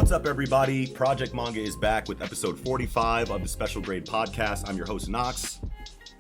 What's up, everybody? Project Manga is back with episode 45 of the Special Grade Podcast. I'm your host, Nox.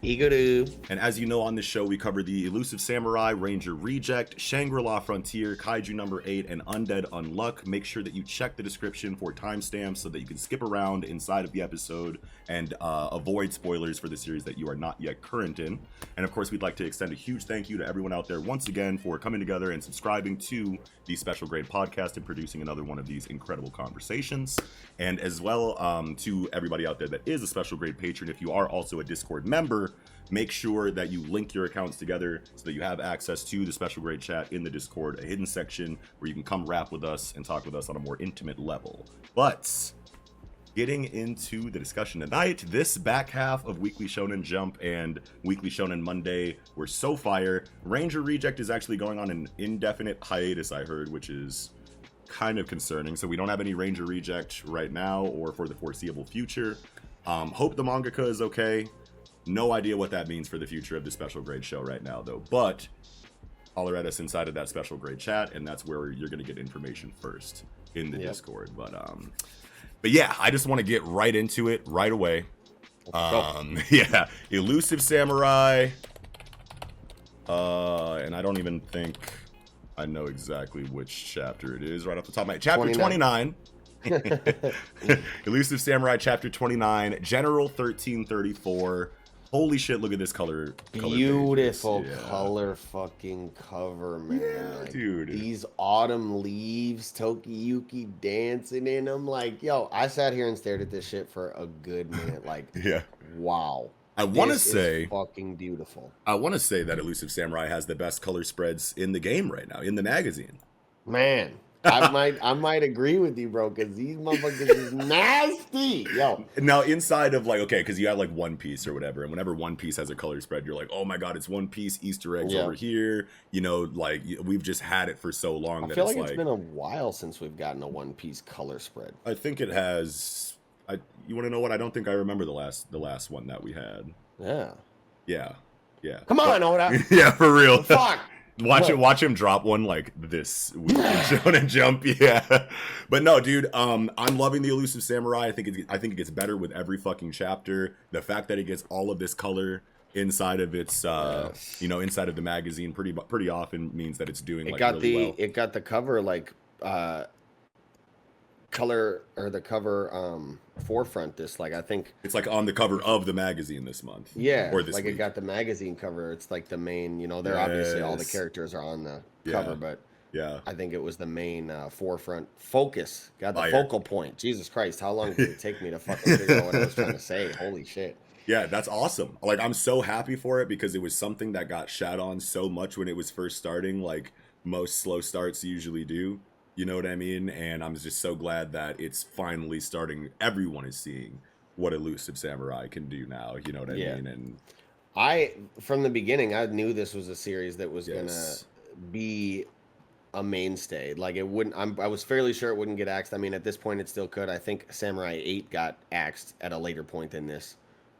Eagle. And as you know, on this show, we cover the Elusive Samurai, Ranger Reject, Shangri-La Frontier, Kaiju number 8, and Undead Unluck. Make sure that you check the description for timestamps so that you can skip around inside of the episode and avoid spoilers for the series that you are not yet current in. And of course, we'd like to extend a huge thank you to everyone out there once again for coming together and subscribing to the Special Grade Podcast and producing another one of these incredible conversations. And as well to everybody out there that is a Special Grade patron, if you are also a Discord member, make sure that you link your accounts together so that you have access to the Special Grade chat in the Discord, a hidden section where you can come rap with us and talk with us on a more intimate level. But getting into the discussion tonight, this back half of Weekly Shonen Jump and Weekly Shonen Monday were so fire. Ranger Reject is actually going on an indefinite hiatus, I heard, which is kind of concerning. So we don't have any Ranger Reject right now or for the foreseeable future. Hope the mangaka is okay. No idea what that means for the future of the Special Grade show right now, though. But holler at us inside of that Special Grade chat, and that's where you're going to get information first in the Discord. But yeah, I just want to get right into it right away. Yeah, Elusive Samurai. And I don't even think I know exactly which chapter it is right off the top of my head. Chapter 29. Elusive Samurai, chapter 29, General 1334. Holy shit, look at this color. Beautiful color fucking cover, man. Yeah, like, dude. These autumn leaves, Tokiyuki dancing in them. Like, yo, I sat here and stared at this shit for a good minute. Like, yeah. Wow. I want to say fucking beautiful. I want to say that Elusive Samurai has the best color spreads in the game right now, in the magazine. Man. I might agree with you, bro, because these motherfuckers is nasty. Yo. Now, inside of, like, okay, because you have, like, One Piece or whatever, and whenever One Piece has a color spread, you're like, oh my god, it's One Piece, Easter eggs over here. You know, like, we've just had it for so long I feel like it's been a while since we've gotten a One Piece color spread. I think it has. You want to know what? I don't think I remember the last one that we had. Yeah. Come on, Oda. Yeah, for real. Fuck. Watch him drop one like this Weekly Shonen Jump, yeah. But no, dude, I'm loving the Elusive Samurai. I think it gets better with every fucking chapter. The fact that it gets all of this color inside of its, inside of the magazine, pretty often means that it's doing really well. It got the cover color or the cover forefront this I think it's like on the cover of the magazine this month, or this week. It got the magazine cover. It's like the main, they're obviously all the characters are on the cover, but I think it was the main forefront focus, got the focal point. Jesus Christ, how long did it take me to fucking figure out what I was trying to say? Holy shit. Yeah, that's awesome. Like, I'm so happy for it because it was something that got shat on so much when it was first starting, like most slow starts usually do. You know what I mean? And I'm just so glad that it's finally starting. Everyone is seeing what Elusive Samurai can do now. You know what I mean? And from the beginning, I knew this was a series that was gonna be a mainstay. Like, it wouldn't. I was fairly sure it wouldn't get axed. I mean, at this point, it still could. I think Samurai 8 got axed at a later point than this.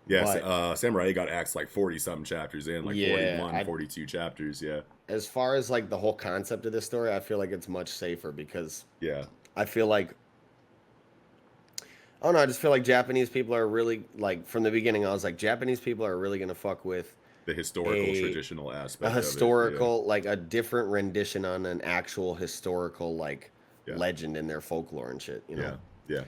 Yeah, Samurai got axed like 40-something chapters in, like 41, 42 chapters, As far as, like, the whole concept of this story, I feel like it's much safer because I feel like, I don't know, I just feel like Japanese people are really, like, from the beginning, I was like, Japanese people are really going to fuck with the historical, traditional aspect of it. A historical, like, a different rendition on an actual historical, like, legend in their folklore and shit, you know? Yeah.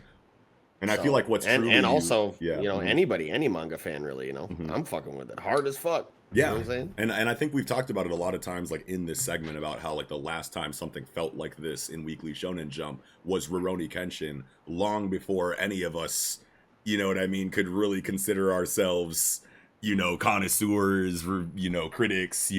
And I feel like what's truly... And also, anybody, any manga fan, really, I'm fucking with it. Hard as fuck. Yeah. You know what I'm saying? And I think we've talked about it a lot of times, like, in this segment about how, like, the last time something felt like this in Weekly Shonen Jump was Rurouni Kenshin, long before any of us, you know what I mean, could really consider ourselves, connoisseurs, critics,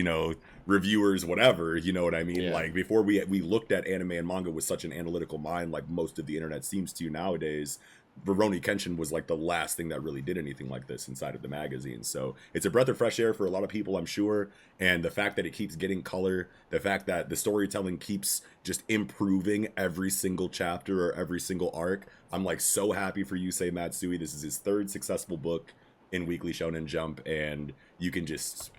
reviewers, whatever, you know what I mean? Like, before we looked at anime and manga with such an analytical mind, like most of the internet seems to nowadays, Rurouni Kenshin was like the last thing that really did anything like this inside of the magazine. So it's a breath of fresh air for a lot of people, I'm sure. And the fact that it keeps getting color, the fact that the storytelling keeps just improving every single chapter or every single arc, I'm like so happy for Yusei Matsui. This is his third successful book in Weekly Shonen Jump, and you can just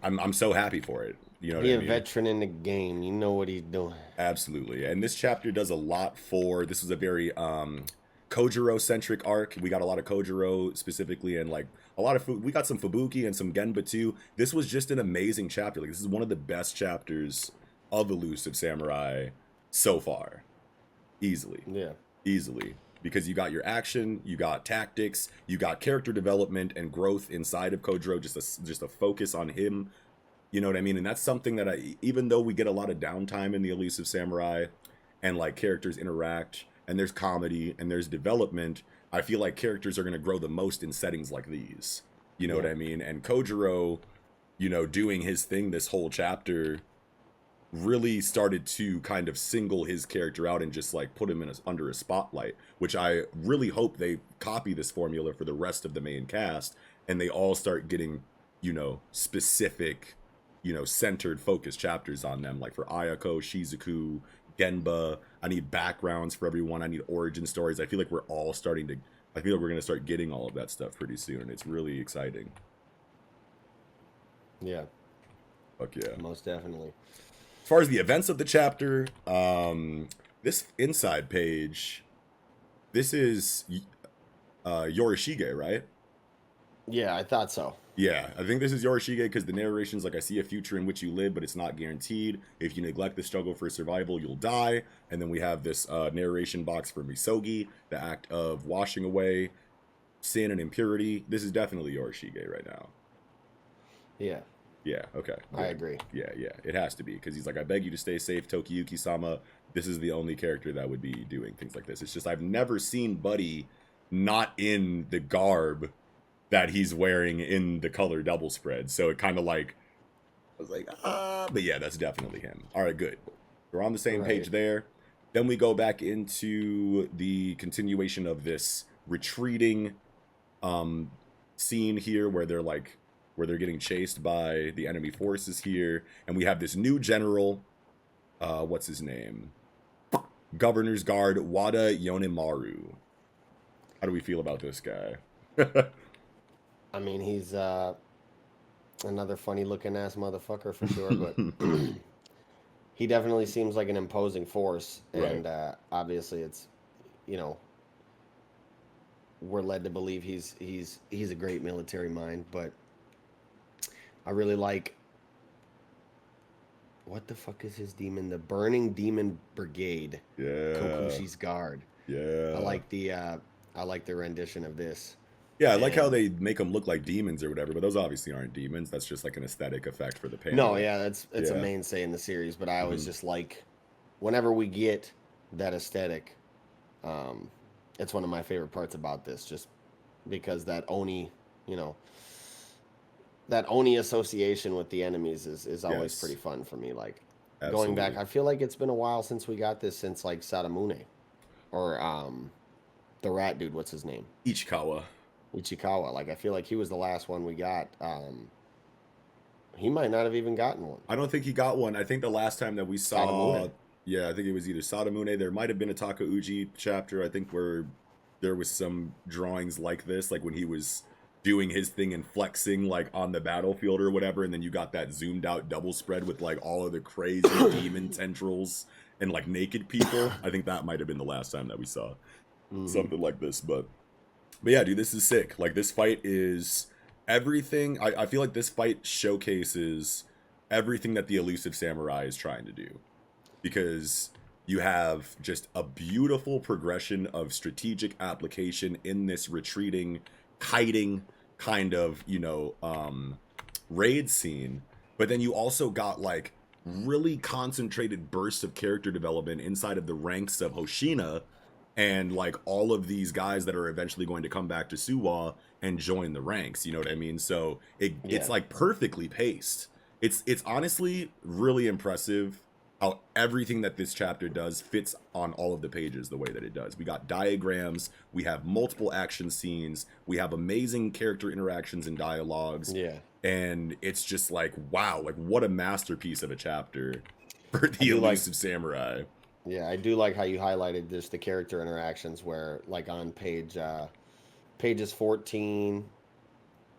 I'm so happy for it. You know what Be I a mean? veteran in the game. You know what he's doing. Absolutely. And this chapter does a lot for, this was a very Kojiro centric arc. We got a lot of Kojiro specifically, and like a lot of we got some Fubuki and some Genba too. This was just an amazing chapter. Like this is one of the best chapters of Elusive Samurai so far. Easily. Yeah. Easily. Because you got your action, you got tactics, you got character development and growth inside of Kojiro, just a focus on him. You know what I mean? And that's something that even though we get a lot of downtime in the Elusive Samurai and like characters interact and there's comedy and there's development, I feel like characters are going to grow the most in settings like these. You know what I mean? And Kojiro, you know, doing his thing this whole chapter really started to kind of single his character out and just like put him in under a spotlight, which I really hope they copy this formula for the rest of the main cast and they all start getting, you know, specific, you know, centered focused chapters on them. Like for Ayako, Shizuku, Genba, I need backgrounds for everyone. I need origin stories. I feel like we're going to start getting all of that stuff pretty soon. It's really exciting. Yeah. Fuck yeah. Most definitely. As far as the events of the chapter, this inside page, this is Yorishige, right? Yeah, I thought so. Yeah, I think this is Yorishige because the narration's like, I see a future in which you live, but it's not guaranteed. If you neglect the struggle for survival, you'll die. And then we have this narration box for Misogi, the act of washing away sin and impurity. This is definitely Yorishige right now. Yeah. Yeah, okay. I agree. Yeah, it has to be because he's like, I beg you to stay safe, Tokiyuki-sama. This is the only character that would be doing things like this. It's just I've never seen Buddy not in the garb that he's wearing in the color double spread. So it kind of like, I was like, but yeah, that's definitely him. All right, good. We're on the same page there. Then we go back into the continuation of this retreating scene here where they're getting chased by the enemy forces here. And we have this new general, what's his name? Governor's Guard Wada Yonemaru. How do we feel about this guy? I mean, he's another funny-looking ass motherfucker for sure, but he definitely seems like an imposing force, and obviously, it's, you know, we're led to believe he's a great military mind, but I really like, what the fuck is his demon? The Burning Demon Brigade. Yeah. Kokushi's Guard. Yeah. I like the rendition of this. Yeah, I like how they make them look like demons or whatever, but those obviously aren't demons. That's just like an aesthetic effect for the panel. No, yeah, it's a mainstay in the series, but I always just like, whenever we get that aesthetic, it's one of my favorite parts about this, just because that Oni, you know, that Oni association with the enemies is always pretty fun for me. Like, going back, I feel like it's been a while since we got this, since like Sadamune, or the rat dude, what's his name? Ichikawa. Like, I feel like he was the last one we got. He might not have even gotten one. I don't think he got one. I think the last time that we saw Sadamune. Yeah, I think it was either Sadamune. There might have been a Takauji chapter, I think, where there was some drawings like this, like when he was doing his thing and flexing like on the battlefield or whatever, and then you got that zoomed out double spread with like all of the crazy demon tendrils and like naked people. I think that might have been the last time that we saw something like this, but yeah, dude, this is sick. Like, this fight is everything. I feel like this fight showcases everything that the Elusive Samurai is trying to do, because you have just a beautiful progression of strategic application in this retreating, kiting kind of, you know, raid scene. But then you also got like really concentrated bursts of character development inside of the ranks of Hoshina and like all of these guys that are eventually going to come back to Suwa and join the ranks. You know what I mean? So it's like perfectly paced. It's honestly really impressive how everything that this chapter does fits on all of the pages the way that it does. We got diagrams, we have multiple action scenes, we have amazing character interactions and dialogues. Yeah. And it's just like, wow, like what a masterpiece of a chapter for the Elusive Samurai. Yeah, I do like how you highlighted just the character interactions where, like, on pages 14,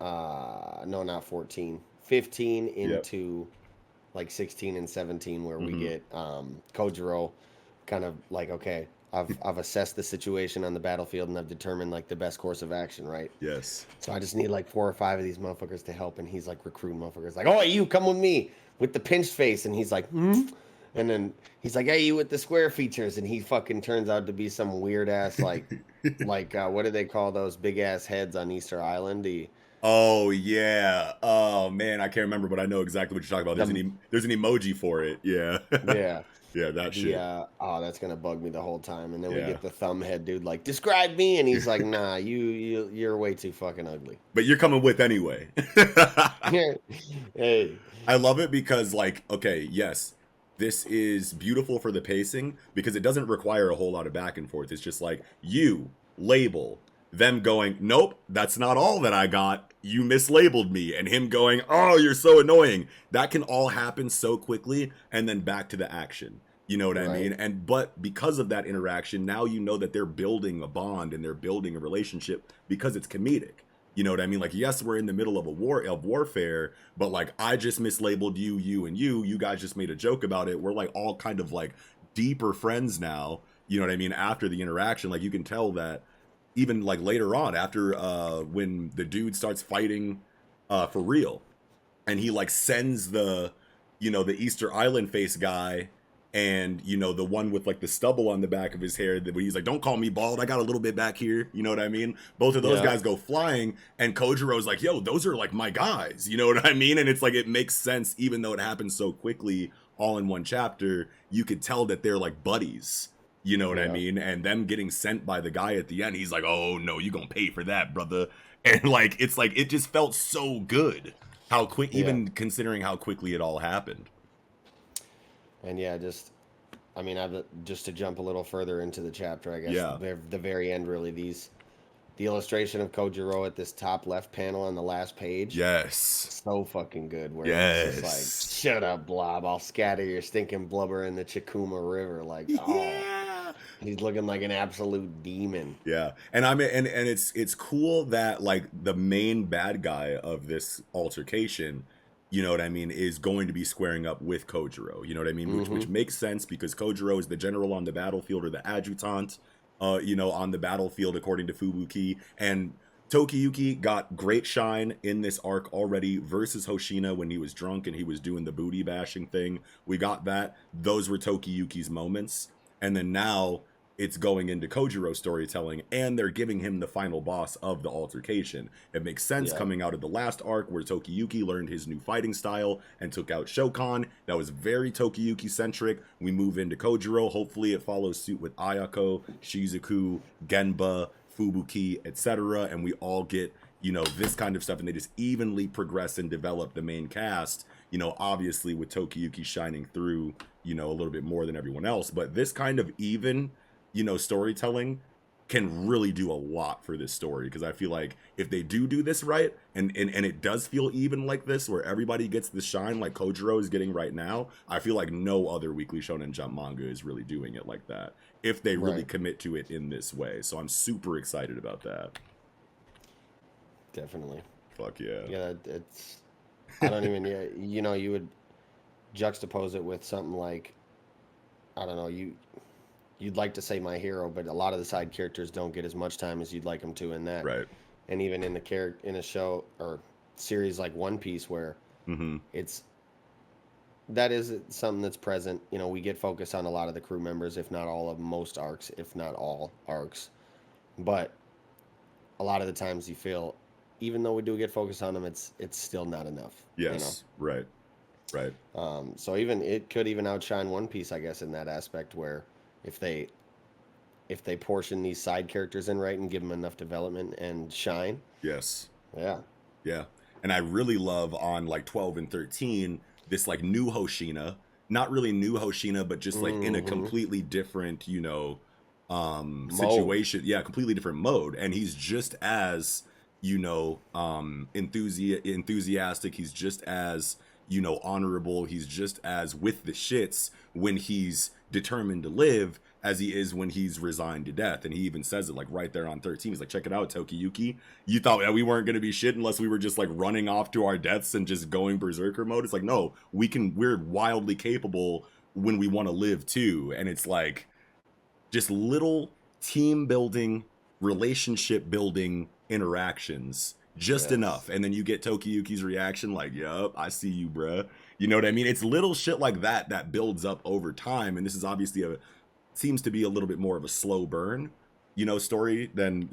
no, not 14, 15 into like 16 and 17, where we get Kojiro kind of like, okay, I've assessed the situation on the battlefield and I've determined like the best course of action, right? Yes. So I just need like 4 or 5 of these motherfuckers to help, and he's like recruiting motherfuckers like, oh, you come with me with the pinched face, and he's like, and then he's like, hey, you with the square features, and he fucking turns out to be some weird ass like what do they call those big ass heads on Easter Island? Oh yeah. Oh man, I can't remember, but I know exactly what you're talking about. There's an emoji for it. Yeah. Yeah. Yeah, that shit. Oh, that's gonna bug me the whole time. And then we get the thumbhead dude like, describe me, and he's like, nah, you're way too fucking ugly. But you're coming with anyway. Hey. I love it because, like, okay, yes, this is beautiful for the pacing because it doesn't require a whole lot of back and forth. It's just like you label, them going, nope, that's not all that I got. You mislabeled me. And him going, oh, you're so annoying. That can all happen so quickly, and then back to the action. You know what I mean? But because of that interaction, now you know that they're building a bond and they're building a relationship because it's comedic. You know what I mean? Like, yes, we're in the middle of warfare, but like, I just mislabeled you, and you guys just made a joke about it. We're like all kind of like deeper friends now. You know what I mean? After the interaction, like you can tell that even like later on, after when the dude starts fighting for real, and he like sends the Easter Island face guy, and the one with like the stubble on the back of his hair, that he's like, don't call me bald, I got a little bit back here, you know what I mean? Both of those guys go flying, and Kojiro's like, yo, those are like my guys, you know what I mean? And it's like, it makes sense, even though it happens so quickly all in one chapter. You could tell that they're like buddies, you know what I mean? And them getting sent by the guy at the end, he's like, oh no, you gonna pay for that, brother. And like, it's like, it just felt so good how quick, even considering how quickly it all happened. And just to jump a little further into the chapter, I guess, the very end, really, the illustration of Kojiro at this top left panel on the last page. Yes. So fucking good. Where it's just like, shut up, Blob. I'll scatter your stinking blubber in the Chikuma River. Like, he's looking like an absolute demon. Yeah. And it's cool that like the main bad guy of this altercation, you know what I mean, is going to be squaring up with Kojiro. You know what I mean? Which makes sense because Kojiro is the general on the battlefield, or the adjutant, on the battlefield, according to Fubuki. And Tokiyuki got great shine in this arc already versus Hoshina when he was drunk and he was doing the booty bashing thing. We got that. Those were Tokiyuki's moments. And then now it's going into Kojiro storytelling, and they're giving him the final boss of the altercation. It makes sense coming out of the last arc where Tokiyuki learned his new fighting style and took out Shokan. That was very Tokiyuki-centric. We move into Kojiro. Hopefully it follows suit with Ayako, Shizuku, Genba, Fubuki, etc. And we all get, this kind of stuff, and they just evenly progress and develop the main cast, obviously with Tokiyuki shining through, a little bit more than everyone else. But this kind of even storytelling can really do a lot for this story, because I feel like if they do this right, and it does feel even like this, where everybody gets the shine like Kojiro is getting right now, I feel like no other Weekly Shonen Jump manga is really doing it like that, if they really commit to it in this way. So I'm super excited about that. Definitely. Fuck yeah. Yeah, it's, I don't even, you would juxtapose it with something like, I don't know, you'd like to say My Hero, but a lot of the side characters don't get as much time as you'd like them to in that. Right. And even in a show or series like One Piece, where that is something that's present. We get focused on a lot of the crew members, if not all of most arcs, if not all arcs. But a lot of the times you feel, even though we do get focused on them, it's still not enough. Yes. Right. So it could even outshine One Piece, I guess, in that aspect, where if they portion these side characters in right and give them enough development and shine. Yes. Yeah. And I really love on like 12 and 13 this like new Hoshina, not really new Hoshina, but just like in a completely different, situation. Yeah, completely different mode. And he's just as, enthusiastic. He's just as, honorable. He's just as with the shits when he's determined to live, as he is when he's resigned to death. And he even says it like right there on 13. He's like, check it out, Tokiyuki. You thought that we weren't going to be shit unless we were just like running off to our deaths and just going berserker mode. It's like, no, we're wildly capable when we want to live too. And it's like just little team building, relationship building interactions, just enough. And then you get Tokiyuki's reaction like, yup, I see you, bruh. You know what I mean? It's little shit like that that builds up over time. And this is obviously seems to be a little bit more of a slow burn, you know, story than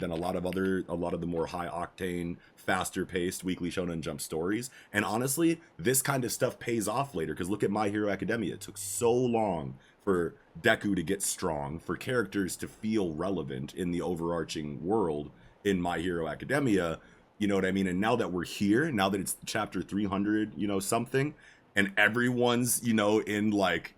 a lot of the more high octane, faster paced Weekly Shonen Jump stories. And honestly, this kind of stuff pays off later, because look at My Hero Academia. It took so long for Deku to get strong, for characters to feel relevant in the overarching world in My Hero Academia. You know what I mean? And now that we're here, now that it's chapter 300, you know, something, and everyone's, you know, in like,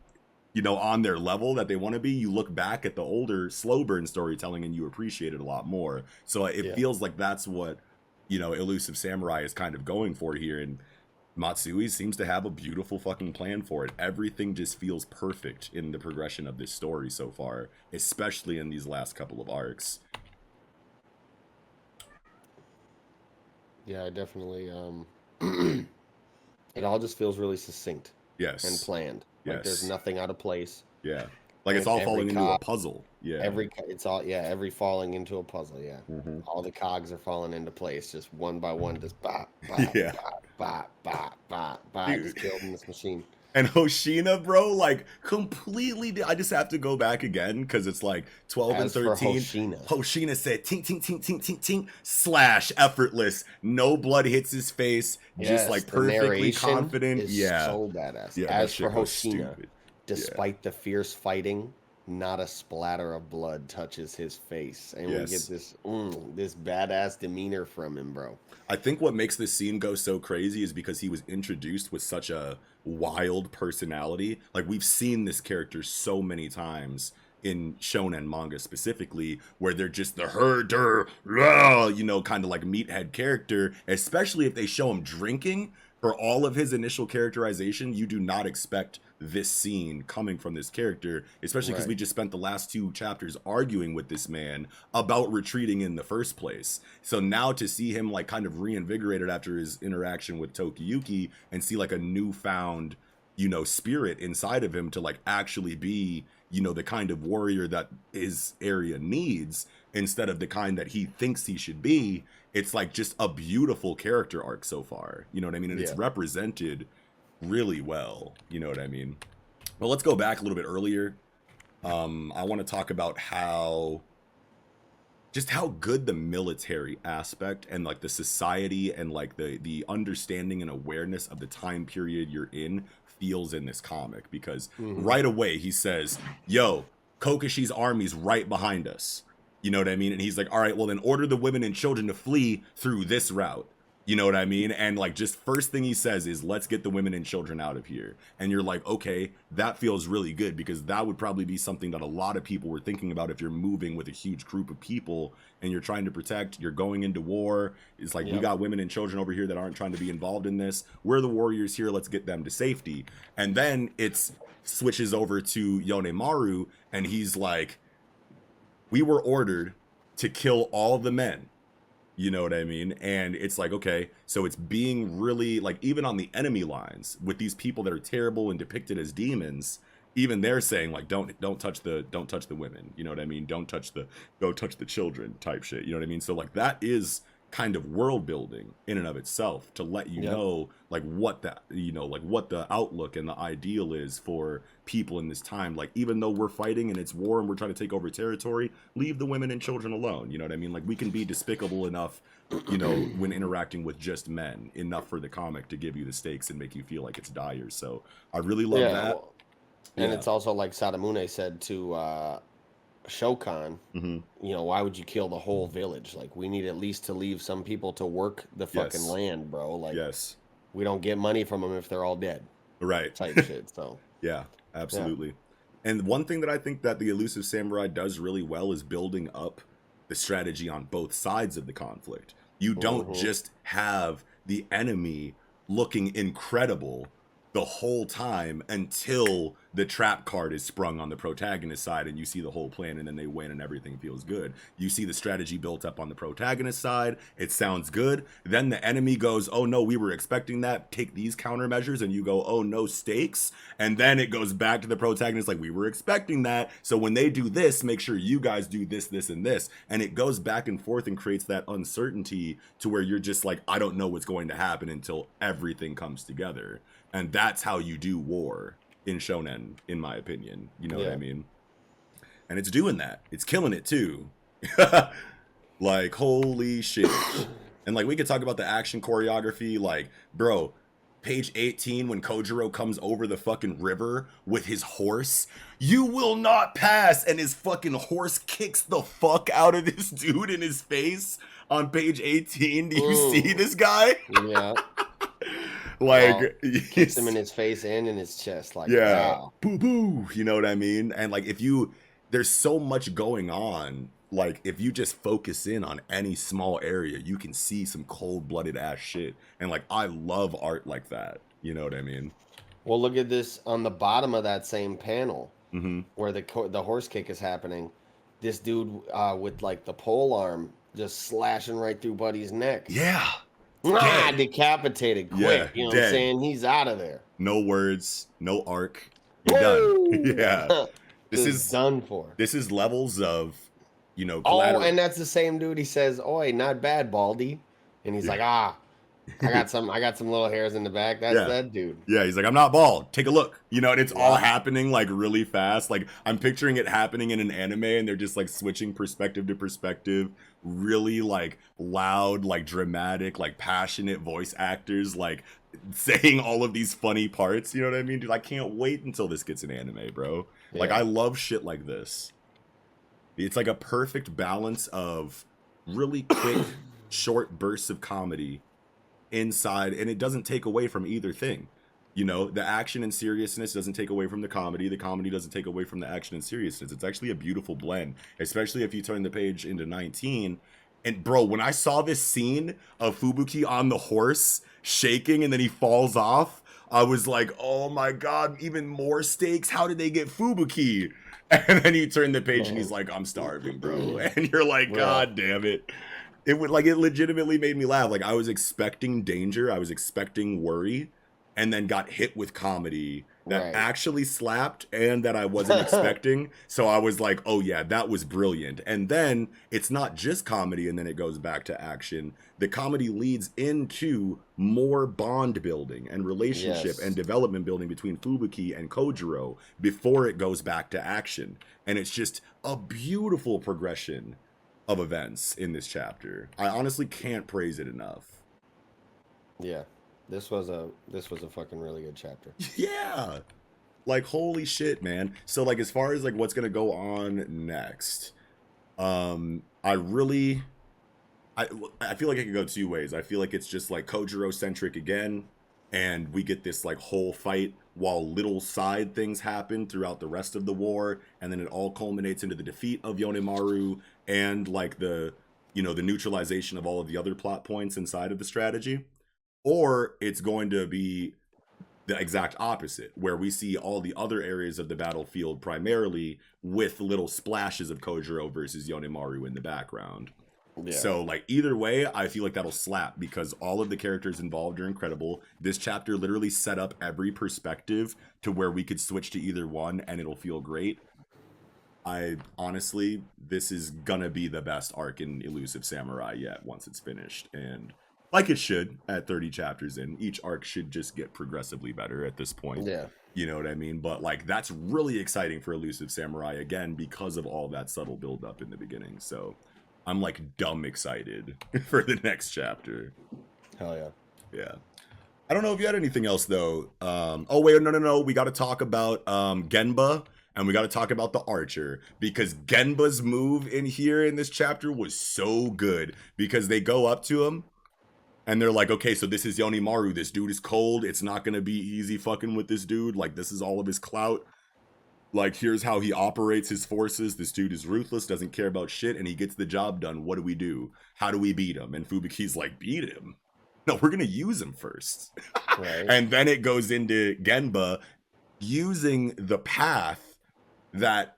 you know, on their level that they want to be, you look back at the older slow burn storytelling and you appreciate it a lot more. So it feels like that's what, you know, Elusive Samurai is kind of going for here. And Matsui seems to have a beautiful fucking plan for it. Everything just feels perfect in the progression of this story so far, especially in these last couple of arcs. Yeah, I definitely, it all just feels really succinct. Yes. And planned. Like there's nothing out of place. Yeah. Like it's all falling into a puzzle. Yeah. Every falling into a puzzle. Yeah. Mm-hmm. All the cogs are falling into place, just one by one, just bop, bop, bop, bop, bop, bop, just building this machine. And Hoshina, bro, like completely. I just have to go back again because it's like 12 and 13. Hoshina said, "Tink, tink, tink, tink, tink, tink," slash, effortless. No blood hits his face. Just like perfectly confident. So badass. Yeah, as for Hoshina, despite the fierce fighting, not a splatter of blood touches his face, and we get this badass demeanor from him, bro. I think what makes this scene go so crazy is because he was introduced with such a wild personality. Like, we've seen this character so many times in shonen manga specifically, where they're just the herder, you know, kind of like meathead character, especially if they show him drinking. For all of his initial characterization, you do not expect this scene coming from this character, especially because we just spent the last 2 chapters arguing with this man about retreating in the first place. So now to see him like kind of reinvigorated after his interaction with Tokiyuki and see like a newfound, you know, spirit inside of him to like actually be, you know, the kind of warrior that his area needs instead of the kind that he thinks he should be, it's like just a beautiful character arc so far. You know what I mean? And it's represented really well. You know what I mean? Well, let's go back a little bit earlier. I want to talk about how good the military aspect and like the society and like the understanding and awareness of the time period you're in feels in this comic, because right away he says, yo, Kokishi's army's right behind us. You know what I mean? And he's like, all right, well then order the women and children to flee through this route. You know what I mean? And like, just first thing he says is, let's get the women and children out of here. And you're like, okay, that feels really good, because that would probably be something that a lot of people were thinking about if you're moving with a huge group of people and you're trying to protect, you're going into war. It's like, we got women and children over here that aren't trying to be involved in this. We're the warriors here. Let's get them to safety. And then it's switches over to Yonemaru, and he's like, we were ordered to kill all the men. You know what I mean? And it's like, okay, so it's being really like, even on the enemy lines with these people that are terrible and depicted as demons, even they're saying like, don't touch the women. You know what I mean? Don't touch the children type shit. You know what I mean? So like, that is kind of world building in and of itself to let you know like what that, you know, like what the outlook and the ideal is for people in this time. Like, even though we're fighting and it's war and we're trying to take over territory, leave the women and children alone. You know what I mean? Like, we can be despicable enough, you know, when interacting with just men, enough for the comic to give you the stakes and make you feel like it's dire. So I really love that. Well, and it's also like Sadamune said to Shokan, you know, why would you kill the whole village? Like, we need at least to leave some people to work the fucking land, bro. Like, we don't get money from them if they're all dead. Right. Type shit. So yeah, absolutely. And one thing that I think that the Elusive Samurai does really well is building up the strategy on both sides of the conflict. You don't just have the enemy looking incredible the whole time until the trap card is sprung on the protagonist side and you see the whole plan and then they win and everything feels good. You see the strategy built up on the protagonist side. It sounds good. Then the enemy goes, oh no, we were expecting that. Take these countermeasures, and you go, oh no, stakes. And then it goes back to the protagonist like, we were expecting that. So when they do this, make sure you guys do this, this, and this. And it goes back and forth and creates that uncertainty to where you're just like, I don't know what's going to happen until everything comes together. And that's how you do war in shonen, in my opinion. You know what I mean? And it's doing that. It's killing it too. Like, holy shit. And like, we could talk about the action choreography. Like, bro, page 18, when Kojiro comes over the fucking river with his horse, you will not pass, and his fucking horse kicks the fuck out of this dude in his face on page 18. Do you see this guy? Yeah. Like, kicks him in his face and in his chest. Like, yeah, wow. Boo boo. You know what I mean? And like, there's so much going on. Like, if you just focus in on any small area, you can see some cold-blooded ass shit. And like, I love art like that. You know what I mean? Well, look at this on the bottom of that same panel where the horse kick is happening. This dude with like the pole arm just slashing right through Buddy's neck. Yeah. Decapitated quick. You know what I'm saying? He's out of there. No words, no arc. You're done. Yeah. This is done for. This is levels of, collateral. Oh, and that's the same dude. He says, "Oi, not bad, Baldy," and he's like, I got some little hairs in the back. That's that dude. Yeah, he's like, I'm not bald. Take a look. And it's all happening like really fast. Like, I'm picturing it happening in an anime and they're just like switching perspective to perspective. Really like loud, like dramatic, like passionate voice actors, like saying all of these funny parts. You know what I mean? Dude, I can't wait until this gets an anime, bro. Yeah. Like, I love shit like this. It's like a perfect balance of really quick, short bursts of comedy inside, and it doesn't take away from either thing. The action and seriousness doesn't take away from the comedy doesn't take away from the action and seriousness. It's actually a beautiful blend, especially if you turn the page into 19. And bro, when I saw this scene of Fubuki on the horse shaking and then he falls off, I was like, oh my god, even more stakes. How did they get Fubuki? And then you turn the page and he's like, I'm starving, bro. And you're like, god damn it. It legitimately made me laugh. Like, I was expecting danger, I was expecting worry, and then got hit with comedy that actually slapped and that I wasn't expecting. So I was like, oh yeah, that was brilliant. And then it's not just comedy and then it goes back to action. The comedy leads into more bond building and relationship and development building between Fubuki and Kojiro before it goes back to action. And it's just a beautiful progression of events in this chapter. I honestly can't praise it enough. Yeah. This was a fucking really good chapter. Yeah. Like, holy shit, man. So like, as far as like what's gonna go on next, I feel like it could go two ways. I feel like it's just like Kojiro centric again, and we get this like whole fight while little side things happen throughout the rest of the war, and then it all culminates into the defeat of Yonemaru and like the neutralization of all of the other plot points inside of the strategy. Or it's going to be the exact opposite, where we see all the other areas of the battlefield primarily with little splashes of Kojiro versus Yonemaru in the background. Yeah. So like, either way, I feel like that'll slap because all of the characters involved are incredible. This chapter literally set up every perspective to where we could switch to either one and it'll feel great. This is gonna be the best arc in Elusive Samurai yet once it's finished. And like it should at 30 chapters in. Each arc should just get progressively better at this point. Yeah. You know what I mean? But like, that's really exciting for Elusive Samurai again because of all that subtle build up in the beginning. So I'm like dumb excited for the next chapter. Hell yeah. Yeah. I don't know if you had anything else though. Oh wait, no. We got to talk about Genba. And we got to talk about the archer, because Genba's move in here in this chapter was so good, because they go up to him and they're like, okay, so this is Yonemaru. This dude is cold. It's not going to be easy fucking with this dude. Like, this is all of his clout. Like, here's how he operates his forces. This dude is ruthless, doesn't care about shit, and he gets the job done. What do we do? How do we beat him? And Fubuki's like, beat him? No, we're going to use him first. Right. And then it goes into Genba using the path that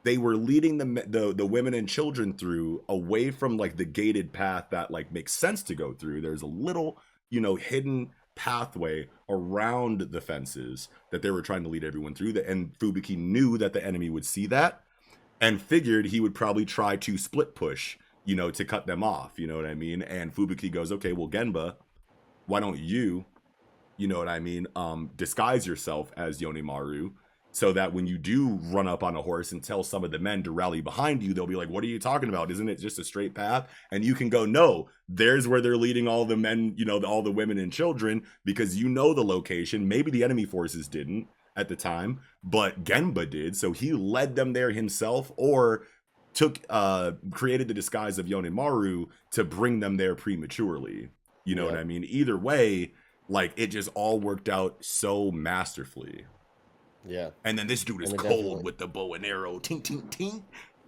they were leading the women and children through away from like the gated path that like makes sense to go through. There's a little, hidden pathway around the fences that they were trying to lead everyone through. And Fubuki knew that the enemy would see that and figured he would probably try to split push, to cut them off. You know what I mean? And Fubuki goes, okay, well, Genba, why don't you know what I mean, disguise yourself as Yonemaru, so that when you do run up on a horse and tell some of the men to rally behind you, they'll be like, what are you talking about? Isn't it just a straight path? And you can go, no, there's where they're leading all the men, all the women and children, because you know the location. Maybe the enemy forces didn't at the time, but Genba did. So he led them there himself, or created the disguise of Yonemaru to bring them there prematurely. You know what I mean? Either way, like, it just all worked out so masterfully. Yeah. And then this dude is cold with the bow and arrow. Tink, tink, tink.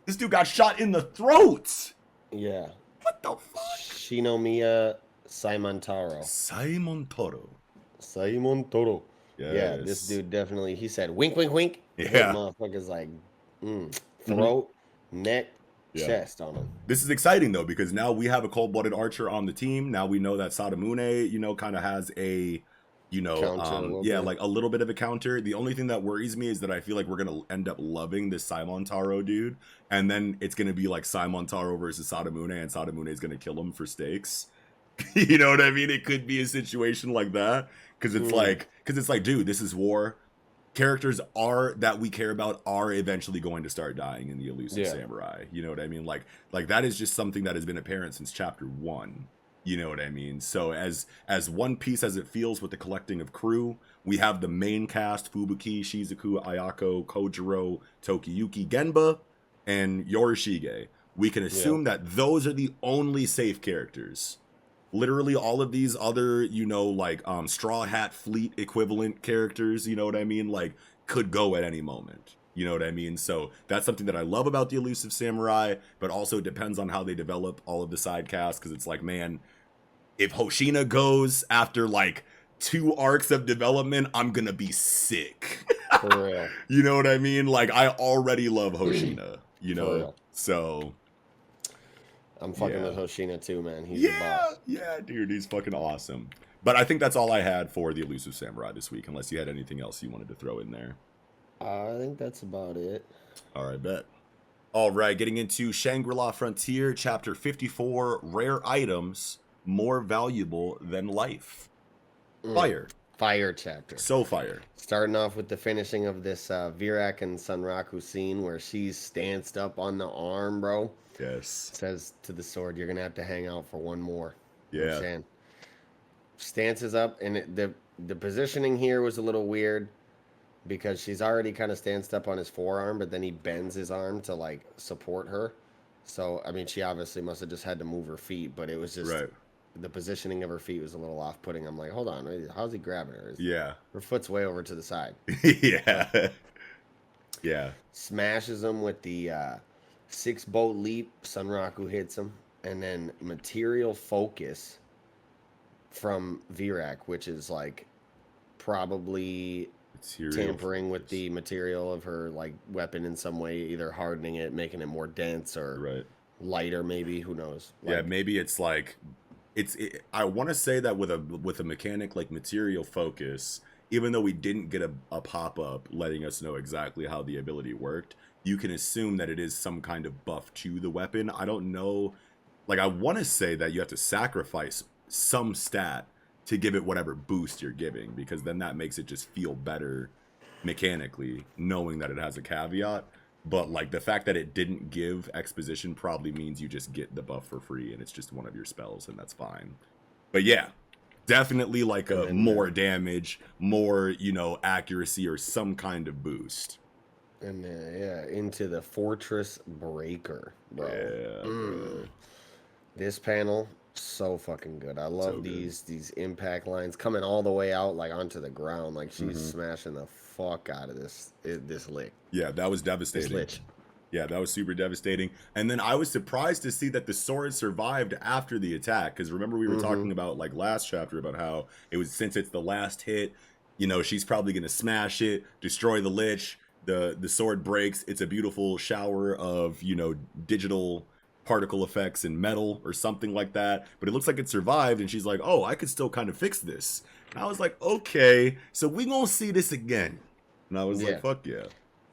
This dude got shot in the throat. Yeah. What the fuck? Shinomiya Saimon-Taro. Simon Toro. Yes. Yeah, this dude definitely, he said, wink, wink, wink. Yeah. Motherfucker's like, throat, neck, chest on him. This is exciting, though, because now we have a cold-blooded archer on the team. Now we know that Sadamune, kind of has a, like a little bit of a counter. The only thing that worries me is that I feel like we're going to end up loving this Simon Taro dude. And then it's going to be like Simon Taro versus Sadamune, and Sadamune is going to kill him for stakes. You know what I mean? It could be a situation like that. Because it's like, dude, this is war. Characters that we care about are eventually going to start dying in the Elusive Samurai. You know what I mean? Like that is just something that has been apparent since chapter 1. You know what I mean? So as one piece as it feels with the collecting of crew, we have the main cast: Fubuki, Shizuku, Ayako, Kojiro, Tokiyuki, Genba, and Yorishige. We can assume that those are the only safe characters. Literally all of these other, Straw Hat Fleet equivalent characters, you know what I mean? Like, could go at any moment. You know what I mean? So that's something that I love about the Elusive Samurai, but also depends on how they develop all of the side casts, because it's like, man, if Hoshina goes after, 2 arcs of development, I'm gonna be sick. For real. You know what I mean? Like, I already love Hoshina, So... I'm fucking with Hoshina too, man. He's the boss. Yeah, dude, he's fucking awesome. But I think that's all I had for the Elusive Samurai this week, unless you had anything else you wanted to throw in there. I think that's about it. All right, bet. All right, getting into Shangri-La Frontier, Chapter 54, Rare Items More Valuable Than Life. Fire chapter. So fire. Starting off with the finishing of this Virak and Sanraku scene where she's stanced up on the arm, bro. Yes. Says to the sword, you're going to have to hang out for one more. Yeah. Stances up, and the positioning here was a little weird because she's already kind of stanced up on his forearm, but then he bends his arm to, support her. So, I mean, she obviously must have just had to move her feet, but it was just... Right. The positioning of her feet was a little off-putting. I'm like, hold on, how's he grabbing her? Her foot's way over to the side. Yeah. Smashes him with the 6-boat leap. Sanraku hits him. And then material focus from Virak, which is probably tampering with the material of her weapon in some way, either hardening it, making it more dense, or lighter maybe, who knows. Maybe it's I want to say that with a mechanic like material focus, even though we didn't get a pop-up letting us know exactly how the ability worked, you can assume that it is some kind of buff to the weapon. I don't know. I want to say that you have to sacrifice some stat to give it whatever boost you're giving, because then that makes it just feel better mechanically, knowing that it has a caveat. But the fact that it didn't give exposition probably means you just get the buff for free and it's just one of your spells, and that's fine. But yeah, definitely more damage, more, accuracy, or some kind of boost. And into the Fortress Breaker, bro. Yeah. This panel, so fucking good. I love these impact lines coming all the way out onto the ground. She's smashing the fuck out of this lick. Yeah, that was devastating. Yeah, that was super devastating. And then I was surprised to see that the sword survived after the attack, because remember we were talking about last chapter about how it was, since it's the last hit, You know, she's probably gonna smash it, destroy the lich. The sword breaks. It's a beautiful shower of, you know, digital particle effects and metal or something like that. But it looks like it survived, and she's like, oh, I could still kind of fix this. And I was like, okay, so we gonna see this again. And I was like, fuck yeah.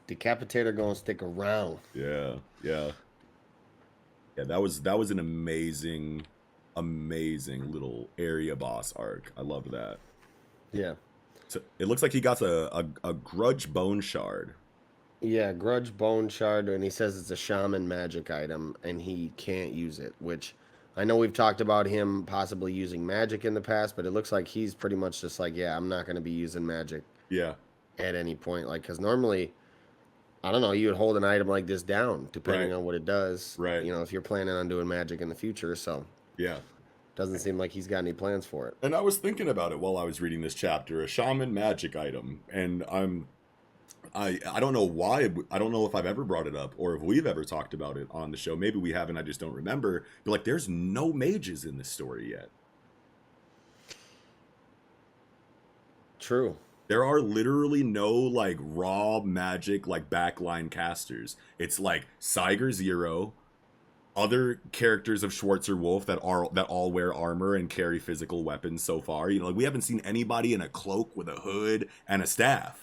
Decapitator gonna stick around. Yeah. That was an amazing little area boss arc. I love that. Yeah. So it looks like he got a grudge bone shard. Yeah, grudge bone shard, and he says it's a shaman magic item, and he can't use it, which I know we've talked about him possibly using magic in the past, but it looks like he's pretty much just like, yeah, I'm not going to be using magic. Yeah. At any point, like, because normally, I don't know, you would hold an item like this down, depending on what it does. Right. You know, if you're planning on doing magic in the future, so. Yeah. Doesn't seem like he's got any plans for it. And I was thinking about it while I was reading this chapter, a shaman magic item, and I don't know why, I don't know if I've ever brought it up or if we've ever talked about it on the show. Maybe we haven't, I just don't remember. But like, there's no mages in this story yet. True. There are literally no like raw magic like backline casters. It's like Siger Zero, other characters of Schwarzer Wolf that all wear armor and carry physical weapons so far. You know, like we haven't seen anybody in a cloak with a hood and a staff.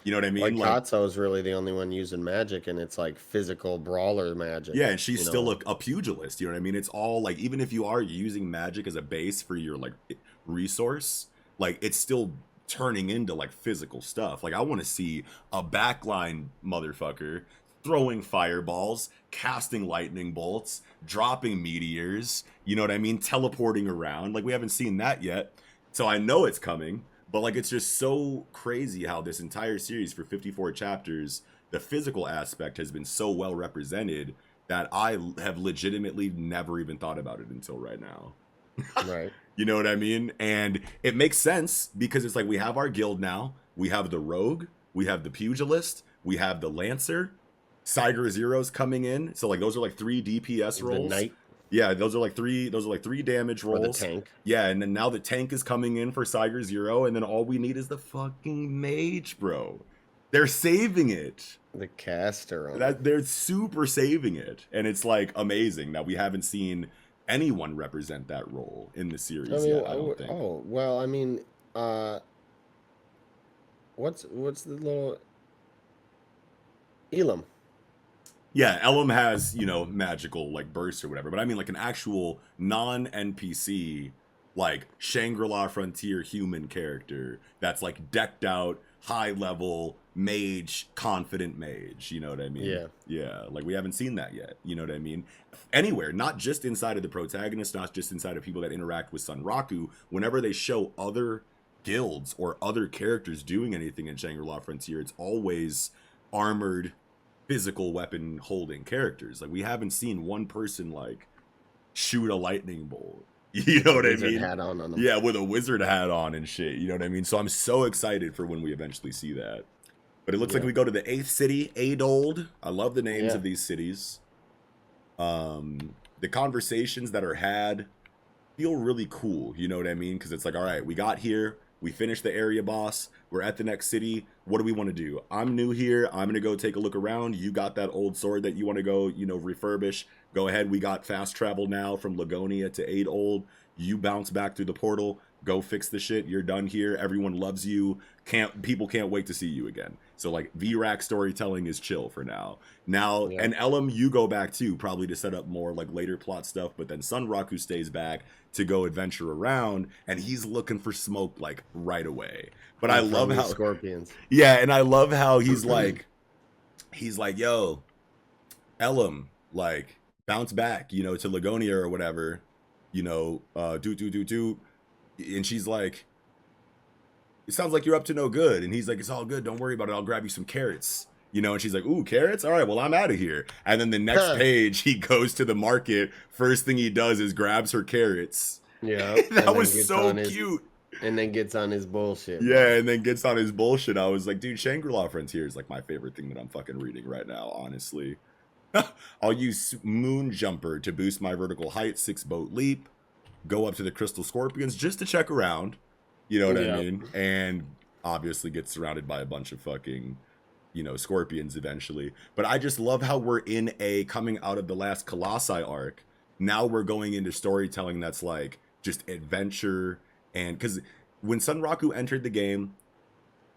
You know what I mean? Like Katsu's really the only one using magic, and it's like physical brawler magic. Yeah, and she's still a pugilist. You know what I mean? It's all like, even if you are using magic as a base for your like resource, like it's still turning into like physical stuff. Like I want to see a backline motherfucker throwing fireballs, casting lightning bolts, dropping meteors. You know what I mean? Teleporting around. Like we haven't seen that yet. So I know it's coming. But like, it's just so crazy how this entire series for 54 chapters, the physical aspect has been so well represented that I have legitimately never even thought about it until right now. Right. You know what I mean? And it makes sense because it's like we have our guild now. We have the rogue. We have the pugilist. We have the lancer. Siger Zero's coming in. So like those are like 3 DPS rolls. The knight. Yeah, those are like three damage rolls. For the tank. Yeah, and then now the tank is coming in for Siger Zero, and then all we need is the fucking mage, bro. They're saving it. The caster. They're super saving it, and it's like amazing that we haven't seen anyone represent that role in the series yet. I don't think. Oh well, I mean, what's the little Elam? Yeah, Elam has, you know, magical, like, bursts or whatever. But I mean, like, an actual non-NPC, like, Shangri-La Frontier human character that's, like, decked out, high-level, mage, confident mage. You know what I mean? Yeah. Yeah, like, we haven't seen that yet. You know what I mean? Anywhere, not just inside of the protagonist, not just inside of people that interact with Sunraku. Whenever they show other guilds or other characters doing anything in Shangri-La Frontier, it's always armored, physical weapon holding characters. Like we haven't seen one person like shoot a lightning bolt. You know what I mean? Hat on them. Yeah, with a wizard hat on and shit. You know what I mean? So I'm so excited for when we eventually see that. But it looks like we go to the 8th city, Adold. I love the names of these cities. The conversations that are had feel really cool. You know what I mean? Because it's like, all right, we got here. We finished the area boss. We're at the next city. What do we want to do? I'm new here. I'm going to go take a look around. You got that old sword that you want to go, you know, refurbish. Go ahead. We got fast travel now from Lagonia to Adold. You bounce back through the portal. Go fix the shit. You're done here. Everyone loves you. People can't wait to see you again. So like VRAC storytelling is chill for now. Now, and Elam, you go back too, probably to set up more like later plot stuff. But then Sunraku stays back to go adventure around, and he's looking for smoke like right away. But I love how scorpions. Yeah, and I love how he's like, yo, Elam, like bounce back, you know, to Lagonia or whatever, you know, do. And she's like, it sounds like you're up to no good. And he's like, it's all good. Don't worry about it. I'll grab you some carrots. You know, and she's like, ooh, carrots? All right, well, I'm out of here. And then the next page, he goes to the market. First thing he does is grabs her carrots. Yeah. That was so cute. And then gets on his bullshit. Yeah, and then gets on his bullshit. I was like, dude, Shangri-La Frontier is like my favorite thing that I'm fucking reading right now, honestly. I'll use Moon Jumper to boost my vertical height, 6-boat leap. Go up to the Crystal Scorpions just to check around. You know what I mean? And obviously gets surrounded by a bunch of fucking, scorpions eventually. But I just love how we're in coming out of the last Colossi arc. Now we're going into storytelling that's like just adventure. And because when Sunraku entered the game,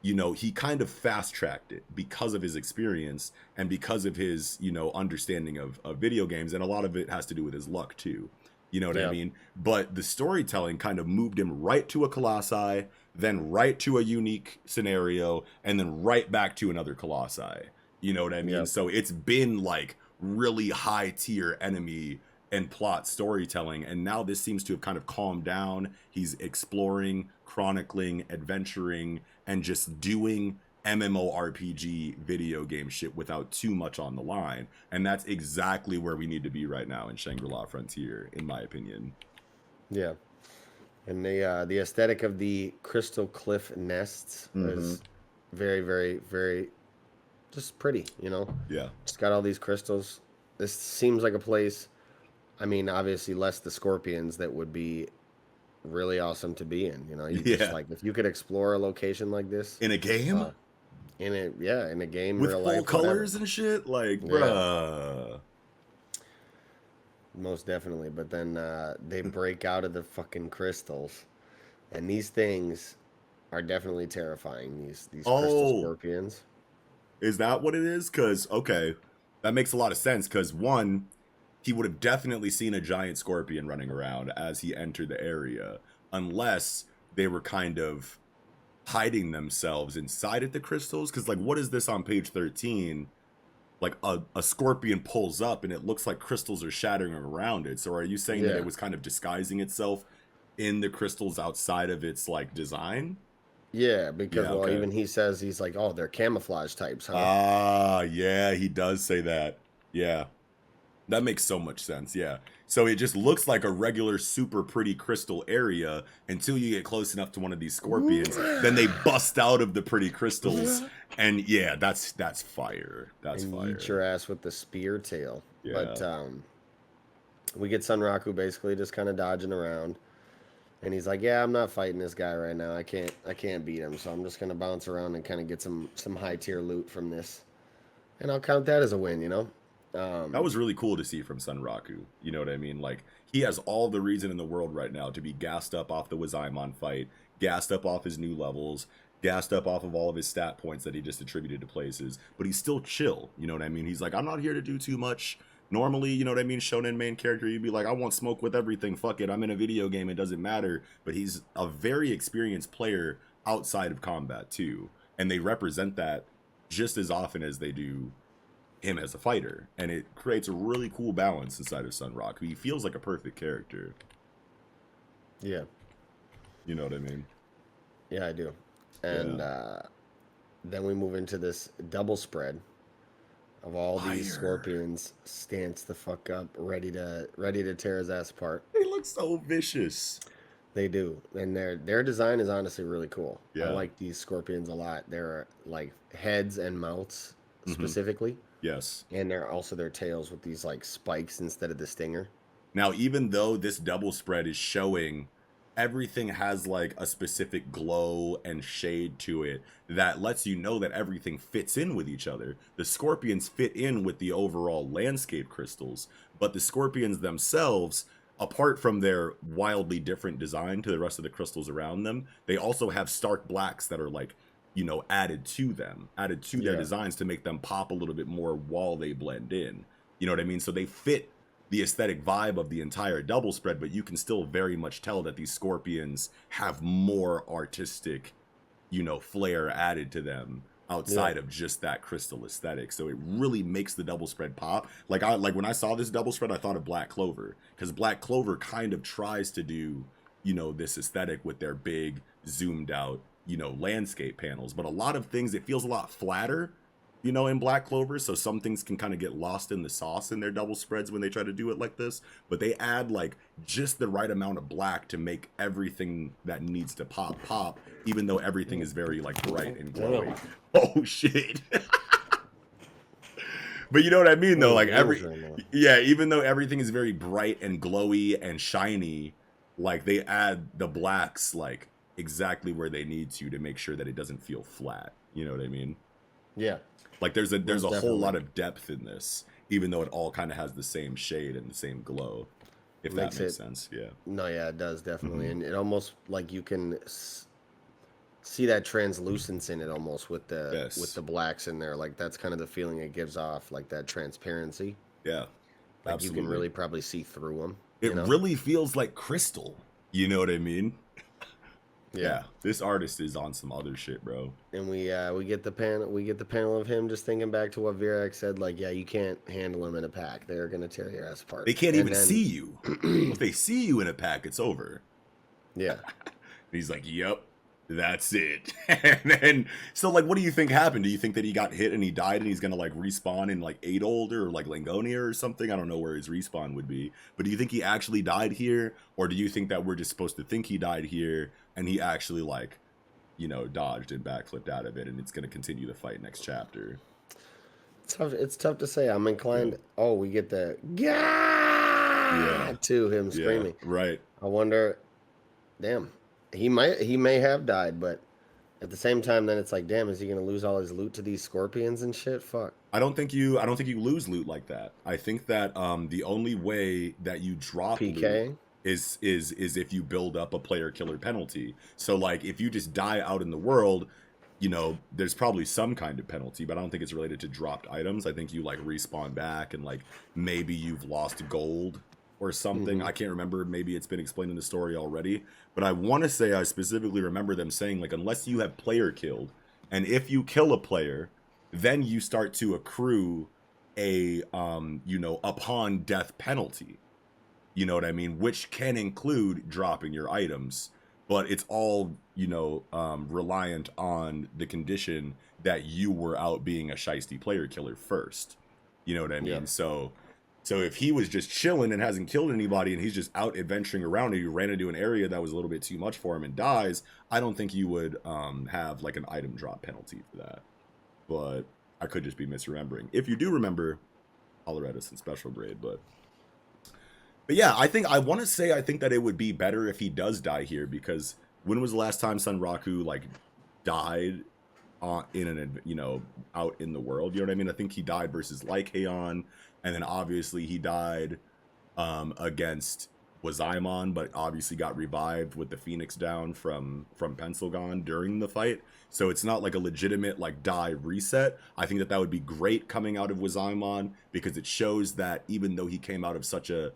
he kind of fast-tracked it because of his experience and because of his, understanding of video games. And a lot of it has to do with his luck, too. You know what I mean? But the storytelling kind of moved him right to a Colossi, then right to a unique scenario, and then right back to another Colossi. You know what I mean? So it's been, like, really high-tier enemy and plot storytelling. And now this seems to have kind of calmed down. He's exploring, chronicling, adventuring, and just doing MMORPG video game shit without too much on the line. And that's exactly where we need to be right now in Shangri-La Frontier, in my opinion. Yeah. And the aesthetic of the crystal cliff nests is very, very, very just pretty, Yeah. It's got all these crystals. This seems like a place, I mean, obviously less the scorpions, that would be really awesome to be in. Just like, if you could explore a location like this in a game, in a game with real full life, colors and shit, like, bruh. Most definitely. But then they break out of the fucking crystals, and these things are definitely terrifying. These crystal scorpions. Is that what it is? Because okay, that makes a lot of sense. Because one, he would have definitely seen a giant scorpion running around as he entered the area, unless they were kind of hiding themselves inside of the crystals. Because, like, what is this on page 13? Like, a scorpion pulls up and it looks like crystals are shattering around it. So are you saying that it was kind of disguising itself in the crystals outside of its, like, design? Yeah, because, even he says, he's like, oh, they're camouflage types, huh? Ah, yeah, he does say that. Yeah. That makes so much sense, yeah. So it just looks like a regular, super pretty crystal area until you get close enough to one of these scorpions. Then they bust out of the pretty crystals, and yeah, that's fire. That's fire. Eat your ass with the spear tail. Yeah. But we get Sunraku basically just kind of dodging around, and he's like, "Yeah, I'm not fighting this guy right now. I can't beat him. So I'm just gonna bounce around and kind of get some high tier loot from this, and I'll count that as a win, That was really cool to see from Sunraku. You know what I mean? Like, he has all the reason in the world right now to be gassed up off the Wazaimon fight, gassed up off his new levels, gassed up off of all of his stat points that he just attributed to places, but he's still chill. You know what I mean? He's like, I'm not here to do too much. Normally, you know what I mean? Shonen main character, you'd be like, I want smoke with everything. Fuck it. I'm in a video game. It doesn't matter. But he's a very experienced player outside of combat, too. And they represent that just as often as they do him as a fighter, and it creates a really cool balance inside of Sunrock. He feels like a perfect character. Yeah. You know what I mean? Yeah, I do. And then we move into this double spread of all these scorpions stance the fuck up, ready to tear his ass apart. They look so vicious. They do. And their design is honestly really cool. Yeah. I like these scorpions a lot. They're like heads and mouths specifically. Yes. And they're also their tails with these like spikes instead of the stinger. Now, even though this double spread is showing everything has like a specific glow and shade to it that lets you know that everything fits in with each other. The scorpions fit in with the overall landscape crystals, but the scorpions themselves, apart from their wildly different design to the rest of the crystals around them, they also have stark blacks that are like, added to their designs to make them pop a little bit more while they blend in. You know what I mean? So they fit the aesthetic vibe of the entire double spread, but you can still very much tell that these scorpions have more artistic, flair added to them outside of just that crystal aesthetic. So it really makes the double spread pop. Like when I saw this double spread, I thought of Black Clover, because Black Clover kind of tries to do, this aesthetic with their big zoomed out landscape panels, but a lot of things, it feels a lot flatter, in Black Clover, so some things can kind of get lost in the sauce in their double spreads when they try to do it like this, but they add like just the right amount of black to make everything that needs to pop, even though everything is very like bright and glowy. Oh shit. But you know what I mean though, like even though everything is very bright and glowy and shiny, like they add the blacks like exactly where they need to make sure that it doesn't feel flat. You know what I mean? Yeah. Like there's a whole lot of depth in this, even though it all kind of has the same shade and the same glow. If that makes sense, yeah. No, yeah, it does definitely, and it almost like you can see that translucence in it almost with the blacks in there. Like that's kind of the feeling it gives off, like that transparency. Yeah, like absolutely. You can really probably see through them. It really feels like crystal. You know what I mean? Yeah, this artist is on some other shit, bro. And we get the panel of him just thinking back to what Virak said, like, yeah, you can't handle him in a pack. They're gonna tear your ass apart. They can't even see you. If they see you in a pack, it's over. Yeah. He's like, yep, that's it. And then, so like, what do you think happened? Do you think that he got hit and he died and he's gonna like respawn in like Adolder or like Langonia or something? I don't know where his respawn would be, but do you think he actually died here, or do you think that we're just supposed to think he died here and he actually like, you know, dodged and backflipped out of it, and it's gonna continue the fight next chapter? It's tough to say. I'm inclined. Yeah. Oh, we get the to him screaming. Yeah, right. I wonder. Damn. He may have died, but at the same time, then it's like, damn, is he gonna lose all his loot to these scorpions and shit? Fuck. I don't think you lose loot like that. I think that the only way that you drop PK loot is if you build up a player killer penalty. So like if you just die out in the world, you know, there's probably some kind of penalty, but I don't think it's related to dropped items. I think you like respawn back and like maybe you've lost gold or something. I can't remember. Maybe it's been explained in the story already, but I want to say I specifically remember them saying like, unless you have player killed, and if you kill a player, then you start to accrue a you know, upon death penalty. You know what I mean? Which can include dropping your items, but it's all, you know, reliant on the condition that you were out being a shiesty player killer first. You know what I mean? Yeah. So if he was just chilling and hasn't killed anybody and he's just out adventuring around and you ran into an area that was a little bit too much for him and dies, I don't think you would have like an item drop penalty for that. But I could just be misremembering. If you do remember, holler at us in special grade. But yeah, I think that it would be better if he does die here, because when was the last time Sunraku like died in an, you know, out in the world? You know what I mean? I think he died versus Lycaon, and then obviously he died against Wazaimon, but obviously got revived with the Phoenix down from Pensilgon during the fight. So it's not like a legitimate like die reset. I think that would be great coming out of Wazaimon, because it shows that even though he came out of such a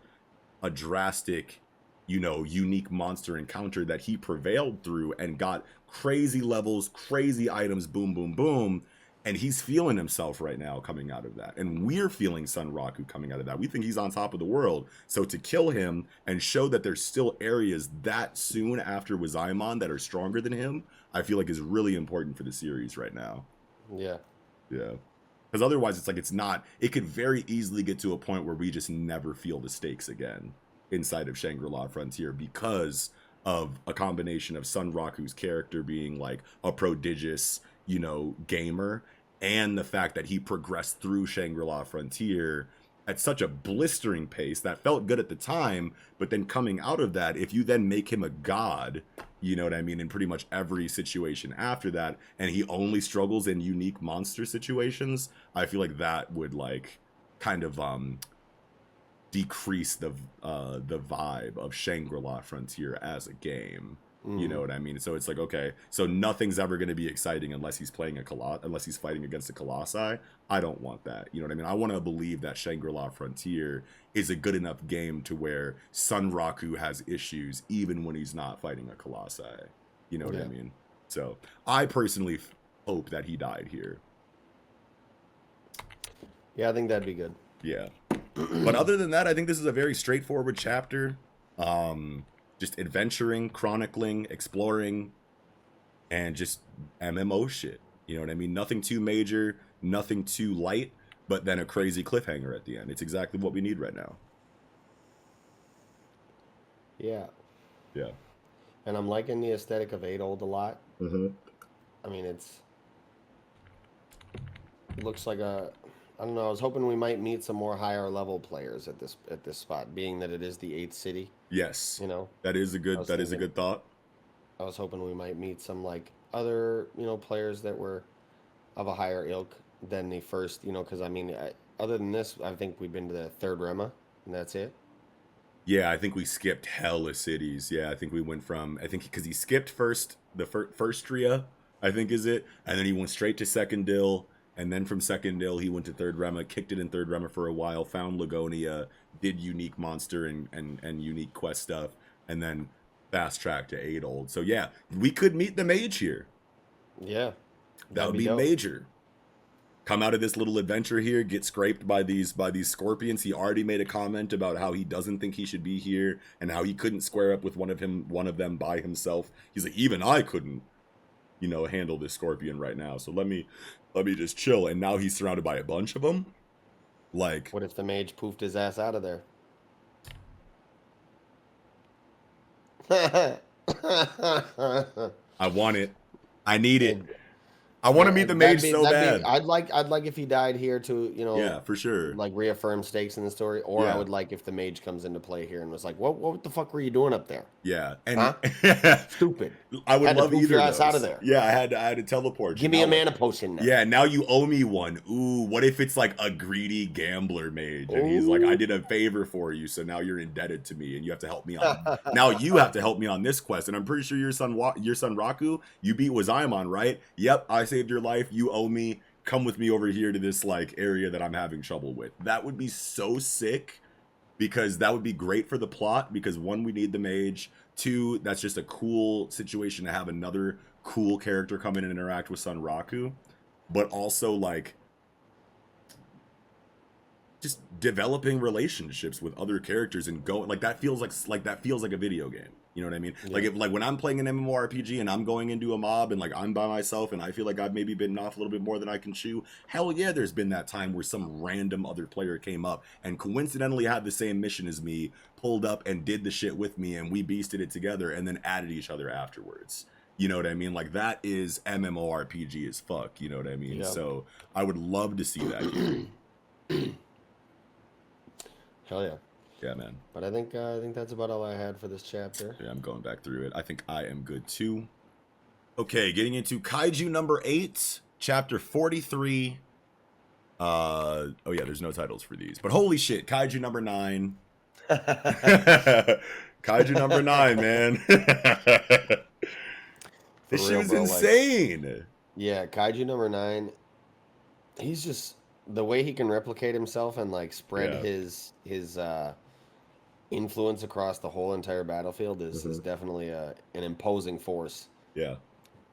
drastic, you know, unique monster encounter, that he prevailed through and got crazy levels, crazy items, boom, boom, boom. And he's feeling himself right now coming out of that. And we're feeling Sunraku coming out of that. We think he's on top of the world. So to kill him and show that there's still areas that soon after Wazaimon that are stronger than him, I feel like is really important for the series right now. Yeah. Yeah. Because otherwise it's like it could very easily get to a point where we just never feel the stakes again inside of Shangri-La Frontier, because of a combination of Sunraku's character being like a prodigious, you know, gamer, and the fact that he progressed through Shangri-La Frontier at such a blistering pace that felt good at the time, but then coming out of that, if you then make him a god, you know what I mean, in pretty much every situation after that, and he only struggles in unique monster situations, I feel like that would like kind of decrease the vibe of Shangri-La Frontier as a game. You know what I mean? So it's like, okay, so nothing's ever going to be exciting unless he's playing unless he's fighting against a Colossi. I don't want that. You know what I mean? I want to believe that Shangri-La Frontier is a good enough game to where Sunraku has issues even when he's not fighting a Colossi. You know what I mean? So I personally hope that he died here. Yeah, I think that'd be good. Yeah. But other than that, I think this is a very straightforward chapter. Just adventuring, chronicling, exploring, and just MMO shit. You know what I mean? Nothing too major, nothing too light, but then a crazy cliffhanger at the end. It's exactly what we need right now. Yeah. Yeah. And I'm liking the aesthetic of Adold a lot. I mean, it looks like I don't know, I was hoping we might meet some more higher level players at this spot, being that it is the 8th city. Yes. You know. That is a good thought. I was hoping we might meet some like other, players that were of a higher ilk than the first, because I mean, other than this, I think we've been to the third Rema, and that's it. Yeah, I think we skipped hella cities. Yeah, I think we went from, I think because he skipped the first Tria, I think is it, and then he went straight to Second Dill, and then from Second Dill he went to Third Rema, kicked it in Third Rema for a while, found Lagonia, did unique monster and unique quest stuff, and then fast track to Adold. So yeah, we could meet the mage here. Yeah, that would be major. Come out of this little adventure here, get scraped by these scorpions. He already made a comment about how he doesn't think he should be here and how he couldn't square up with one of them by himself. He's like, even I couldn't, handle this scorpion right now. So let me just chill. And now he's surrounded by a bunch of them. Like, what if the mage poofed his ass out of there? I want it. I need it. I want to meet the mage so bad. I'd like if he died here to, yeah, for sure, like reaffirm stakes in the story. Or I would like if the mage comes into play here and was like, what the fuck were you doing up there? Yeah, and stupid. I would love either your ass out of there. Yeah, I had to teleport. Give me a mana potion now. Yeah, now you owe me one. Ooh, what if it's like a greedy gambler mage and he's like, I did a favor for you, so now you're indebted to me and you have to help me on. Now you have to help me on this quest, and I'm pretty sure your son Raku, you beat Wazaimon, right? Yep, I saved your life. You owe me. Come with me over here to this like area that I'm having trouble with. That would be so sick, because that would be great for the plot, because one, we need the mage. Two, that's just a cool situation to have another cool character come in and interact with Son Raku. But also like just developing relationships with other characters and going like that feels like a video game. You know what I mean? Yeah. Like when I'm playing an MMORPG and I'm going into a mob and like I'm by myself and I feel like I've maybe bitten off a little bit more than I can chew. Hell yeah, there's been that time where some random other player came up and coincidentally had the same mission as me, pulled up and did the shit with me, and we beasted it together and then added each other afterwards. You know what I mean? Like that is MMORPG as fuck. You know what I mean? Yeah. So I would love to see that here. Hell yeah. Yeah, man. But I think that's about all I had for this chapter. Yeah, I'm going back through it. I think I am good too. Okay, getting into Kaiju number 8, chapter 43. Oh yeah, there's no titles for these. But holy shit, Kaiju number 9. Kaiju number 9, man. This shit was insane. Like, yeah, Kaiju number 9. He's just the way he can replicate himself and like spread his influence across the whole entire battlefield is definitely an imposing force. Yeah.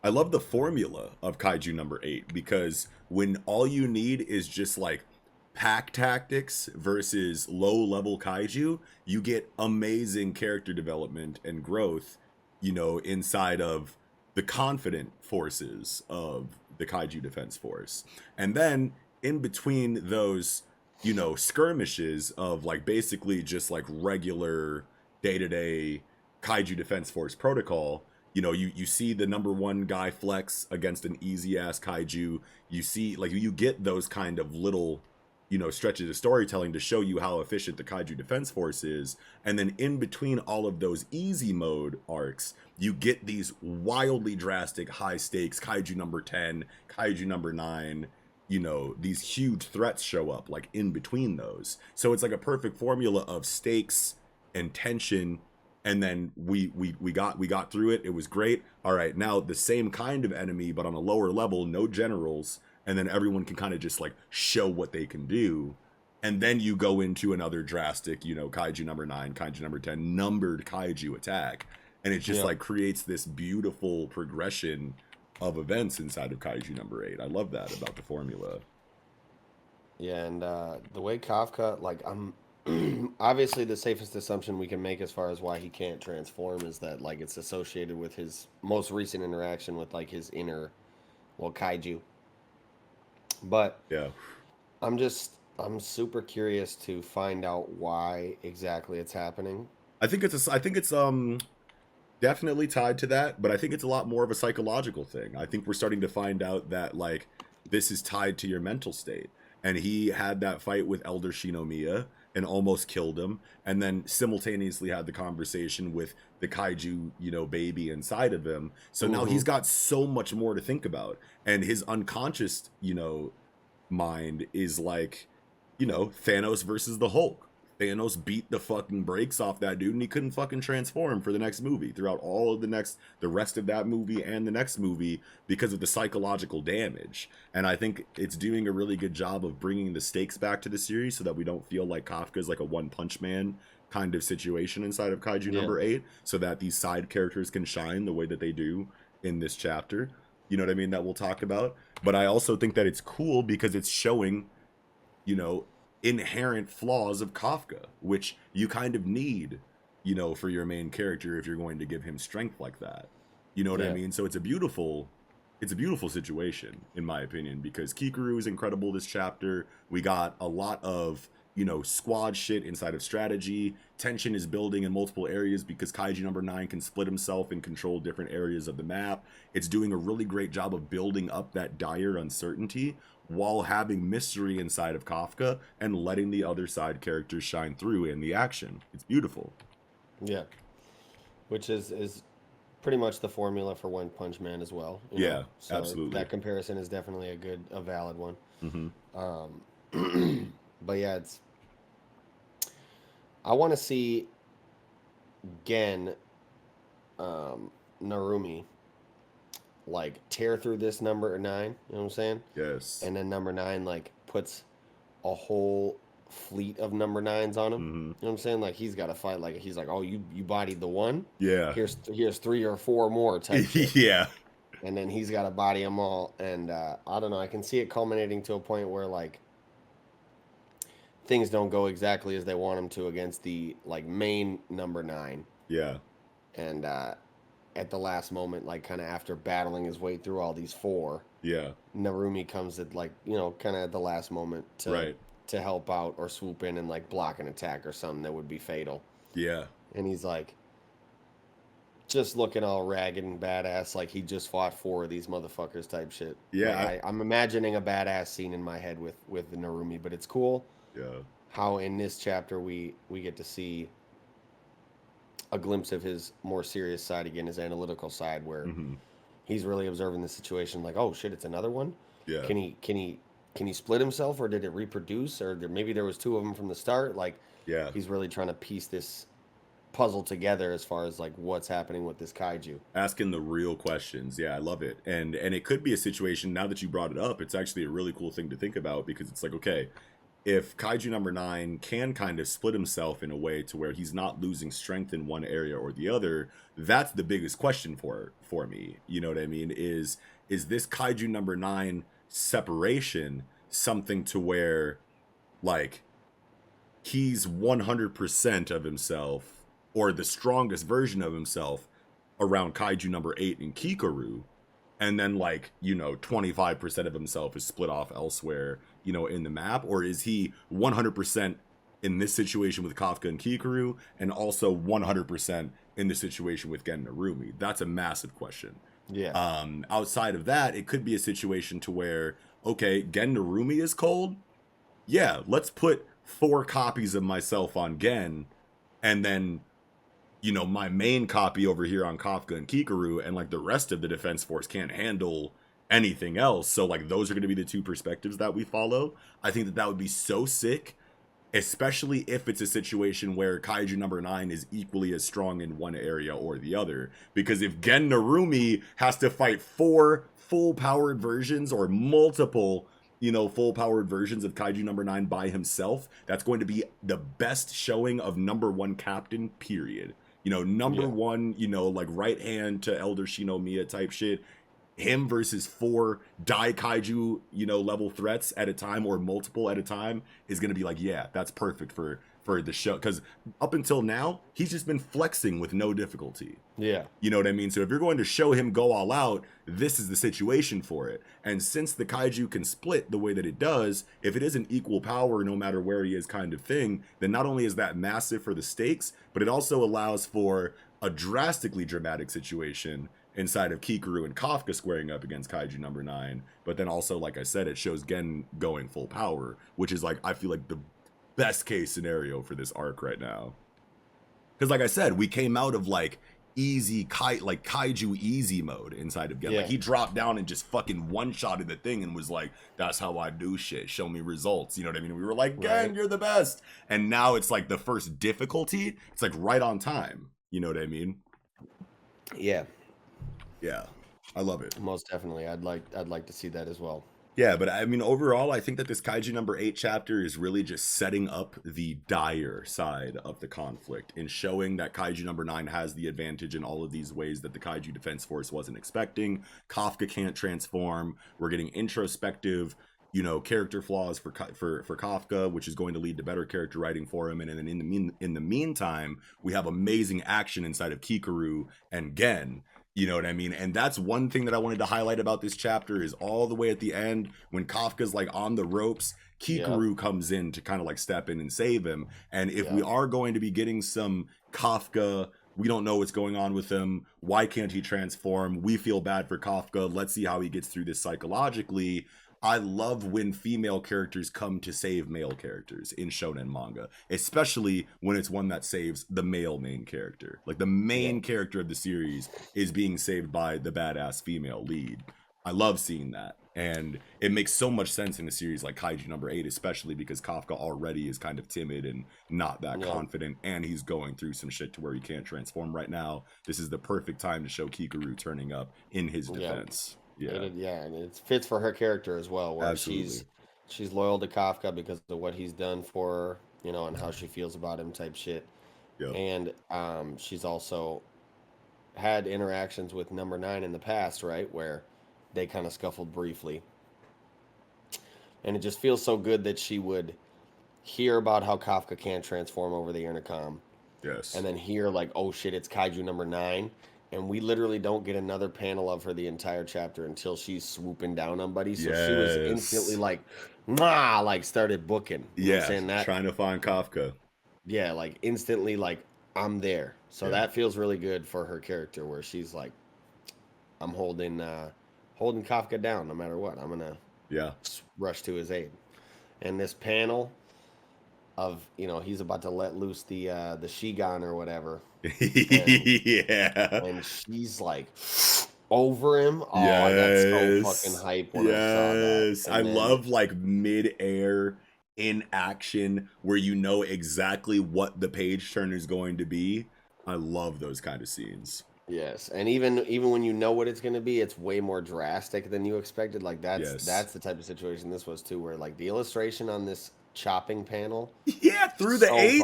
I love the formula of Kaiju number 8, because when all you need is just like pack tactics versus low level Kaiju, you get amazing character development and growth, inside of the confident forces of the Kaiju Defense Force. And then in between those, skirmishes of like basically just like regular day-to-day Kaiju Defense Force protocol, you see the number 1 guy flex against an easy ass Kaiju. You see, like, you get those kind of little, stretches of storytelling to show you how efficient the Kaiju Defense Force is. And then in between all of those easy mode arcs, you get these wildly drastic high stakes Kaiju number 10, Kaiju number 9, these huge threats show up like in between those. So it's like a perfect formula of stakes and tension. And then we got through it. It was great. All right, now the same kind of enemy, but on a lower level, no generals. And then everyone can kind of just like show what they can do. And then you go into another drastic, Kaiju number 9, Kaiju number 10, numbered Kaiju attack. And it just like creates this beautiful progression of events inside of Kaiju number 8. I love that about the formula. Yeah, and the way Kafka, like, obviously the safest assumption we can make as far as why he can't transform is that like it's associated with his most recent interaction with like his inner, Kaiju. But yeah, I'm super curious to find out why exactly it's happening. I think it's definitely tied to that, but I think it's a lot more of a psychological thing. I think we're starting to find out that like this is tied to your mental state. And he had that fight with Elder Shinomiya, and almost killed him, and then simultaneously had the conversation with the kaiju, baby inside of him. So now he's got so much more to think about, and his unconscious, mind is like, Thanos versus the Hulk. Thanos beat the fucking brakes off that dude, and he couldn't fucking transform for the next movie, throughout all of the rest of that movie and the next movie, because of the psychological damage. And I think it's doing a really good job of bringing the stakes back to the series, so that we don't feel like Kafka's like a One Punch Man kind of situation inside of Kaiju number 8, so that these side characters can shine the way that they do in this chapter. You know what I mean? That we'll talk about. But I also think that it's cool because it's showing, inherent flaws of Kafka, which you kind of need, for your main character if you're going to give him strength like that. You know what I mean? So it's a beautiful situation, in my opinion, because Kikuru is incredible this chapter. We got a lot of, squad shit inside of strategy. Tension is building in multiple areas because Kaiju number 9 can split himself and control different areas of the map. It's doing a really great job of building up that dire uncertainty while having mystery inside of Kafka and letting the other side characters shine through in the action. It's beautiful. Yeah. Which is pretty much the formula for One Punch Man as well. Yeah, so absolutely. That comparison is definitely a valid one. Mm-hmm. But yeah, I want to see Gen Narumi like tear through this number 9, you know what I'm saying? Yes. And then number 9 like puts a whole fleet of number 9s on him. Mm-hmm. You know what I'm saying? Like he's got to fight, like he's like, oh, you bodied the one? Yeah. Here's 3 or 4 more type shit. Yeah. And then he's got to body them all, and I don't know, I can see it culminating to a point where like things don't go exactly as they want them to against the like main number 9. Yeah. And at the last moment, like kind of after battling his way through all these 4, Narumi comes at like, kind of at the last moment to help out or swoop in and like block an attack or something that would be fatal. Yeah. And he's like just looking all ragged and badass, like he just fought 4 of these motherfuckers type shit. Yeah. Like, I'm imagining a badass scene in my head with Narumi, but it's cool. Yeah. How in this chapter we get to see a glimpse of his more serious side again, his analytical side, where he's really observing the situation. Like, oh shit, it's another one. Yeah. Can he split himself, or did it reproduce, or maybe there was 2 of them from the start? Like, yeah, he's really trying to piece this puzzle together as far as like what's happening with this kaiju. Asking the real questions. Yeah, I love it. And it could be a situation, now that you brought it up, it's actually a really cool thing to think about, because it's like, okay, if Kaiju number 9 can kind of split himself in a way to where he's not losing strength in one area or the other, that's the biggest question for me. You know what I mean? Is this Kaiju number 9 separation something to where, like, he's 100% of himself, or the strongest version of himself, around Kaiju number 8 and Kikoru, and then, like, 25% of himself is split off elsewhere, in the map? Or is he 100% in this situation with Kafka and Kikoru, and also 100% in the situation with Gen Narumi? That's a massive question. Yeah. Outside of that, it could be a situation to where, okay, Gen Narumi is cold. Yeah, let's put 4 copies of myself on Gen, and then, my main copy over here on Kafka and Kikoru, and like the rest of the defense force can't handle anything else. So like those are going to be the 2 perspectives that we follow. I think that would be so sick, especially if it's a situation where Kaiju number 9 is equally as strong in one area or the other. Because if Gen Narumi has to fight 4 full-powered versions, or multiple, full-powered versions of Kaiju number 9 by himself, that's going to be the best showing of number 1 captain, period. Number 1, like right hand to Elder Shinomiya type shit. Him versus 4 Dai Kaiju, level threats at a time, or multiple at a time, is going to be like, yeah, that's perfect for the show. Because up until now, he's just been flexing with no difficulty. Yeah. You know what I mean? So if you're going to show him go all out, this is the situation for it. And since the Kaiju can split the way that it does, if it is an equal power no matter where he is kind of thing, then not only is that massive for the stakes, but it also allows for a drastically dramatic situation inside of Kikoru and Kafka squaring up against Kaiju number 9. But then also, like I said, it shows Gen going full power, which is like, I feel like best case scenario for this arc right now. Because like I said, we came out of like kaiju easy mode inside of Gen. Like he dropped down and just fucking one-shotted the thing and was like, that's how I do shit. Show me results. You know what I mean? We were like, Gen, you're the best. And now it's like the first difficulty. It's like right on time. You know what I mean? Yeah. Yeah. I love it. Most definitely. I'd like to see that as well. Yeah, but I mean, overall, I think that this Kaiju number 8 chapter is really just setting up the dire side of the conflict and showing that Kaiju number 9 has the advantage in all of these ways that the Kaiju Defense Force wasn't expecting. Kafka can't transform. We're getting introspective, you know, character flaws for Kafka, which is going to lead to better character writing for him. And then in the meantime, we have amazing action inside of Kikaru and Gen. You know what I mean? And that's one thing that I wanted to highlight about this chapter is all the way at the end when Kafka's like on the ropes, Kikaru comes in to kind of like step in and save him. And if we are going to be getting some Kafka, we don't know what's going on with him. Why can't he transform? We feel bad for Kafka. Let's see how he gets through this psychologically. I love when female characters come to save male characters in shonen manga, especially when it's one that saves the male main character. Like the main character of the series is being saved by the badass female lead. I love seeing that. And it makes so much sense in a series like Kaiju number 8, especially because Kafka already is kind of timid and not that confident, and he's going through some shit to where he can't transform right now. This is the perfect time to show Kikaru turning up in his defense. And it fits for her character as well, where she's loyal to Kafka because of what he's done for her, you know, and how she feels about him type shit. And she's also had interactions with number 9 in the past, right, where they kind of scuffled briefly. And it just feels so good that she would hear about how Kafka can't transform over the intercom. And then hear like, oh shit, it's Kaiju number 9. And we literally don't get another panel of her the entire chapter until she's swooping down on Buddy. So she was instantly like, nah, like started booking. You know what I'm saying? That, trying to find Kafka. Yeah, like instantly like, I'm there. So that feels really good for her character where she's like, I'm holding Kafka down no matter what. I'm going to rush to his aid. And this panel of, you know, he's about to let loose the Shigan or whatever. And she's like over him. Oh, I got so fucking hype when I saw that. I love like mid-air in action where you know exactly what the page turn is going to be. I love those kind of scenes. Yes, and even when you know what it's going to be, it's way more drastic than you expected. Like that's the type of situation this was too, where like the illustration on this chopping panel, through the 8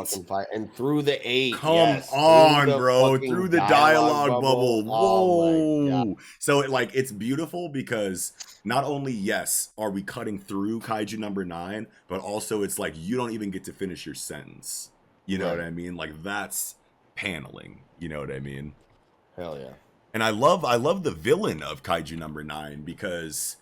and through the 8, come on, bro, through the dialogue bubble. Whoa. So it's beautiful because not only are we cutting through Kaiju number 9, but also it's like you don't even get to finish your sentence. You know what I mean? Like that's paneling. You know what I mean? Hell yeah. And I love the villain of Kaiju number 9 because,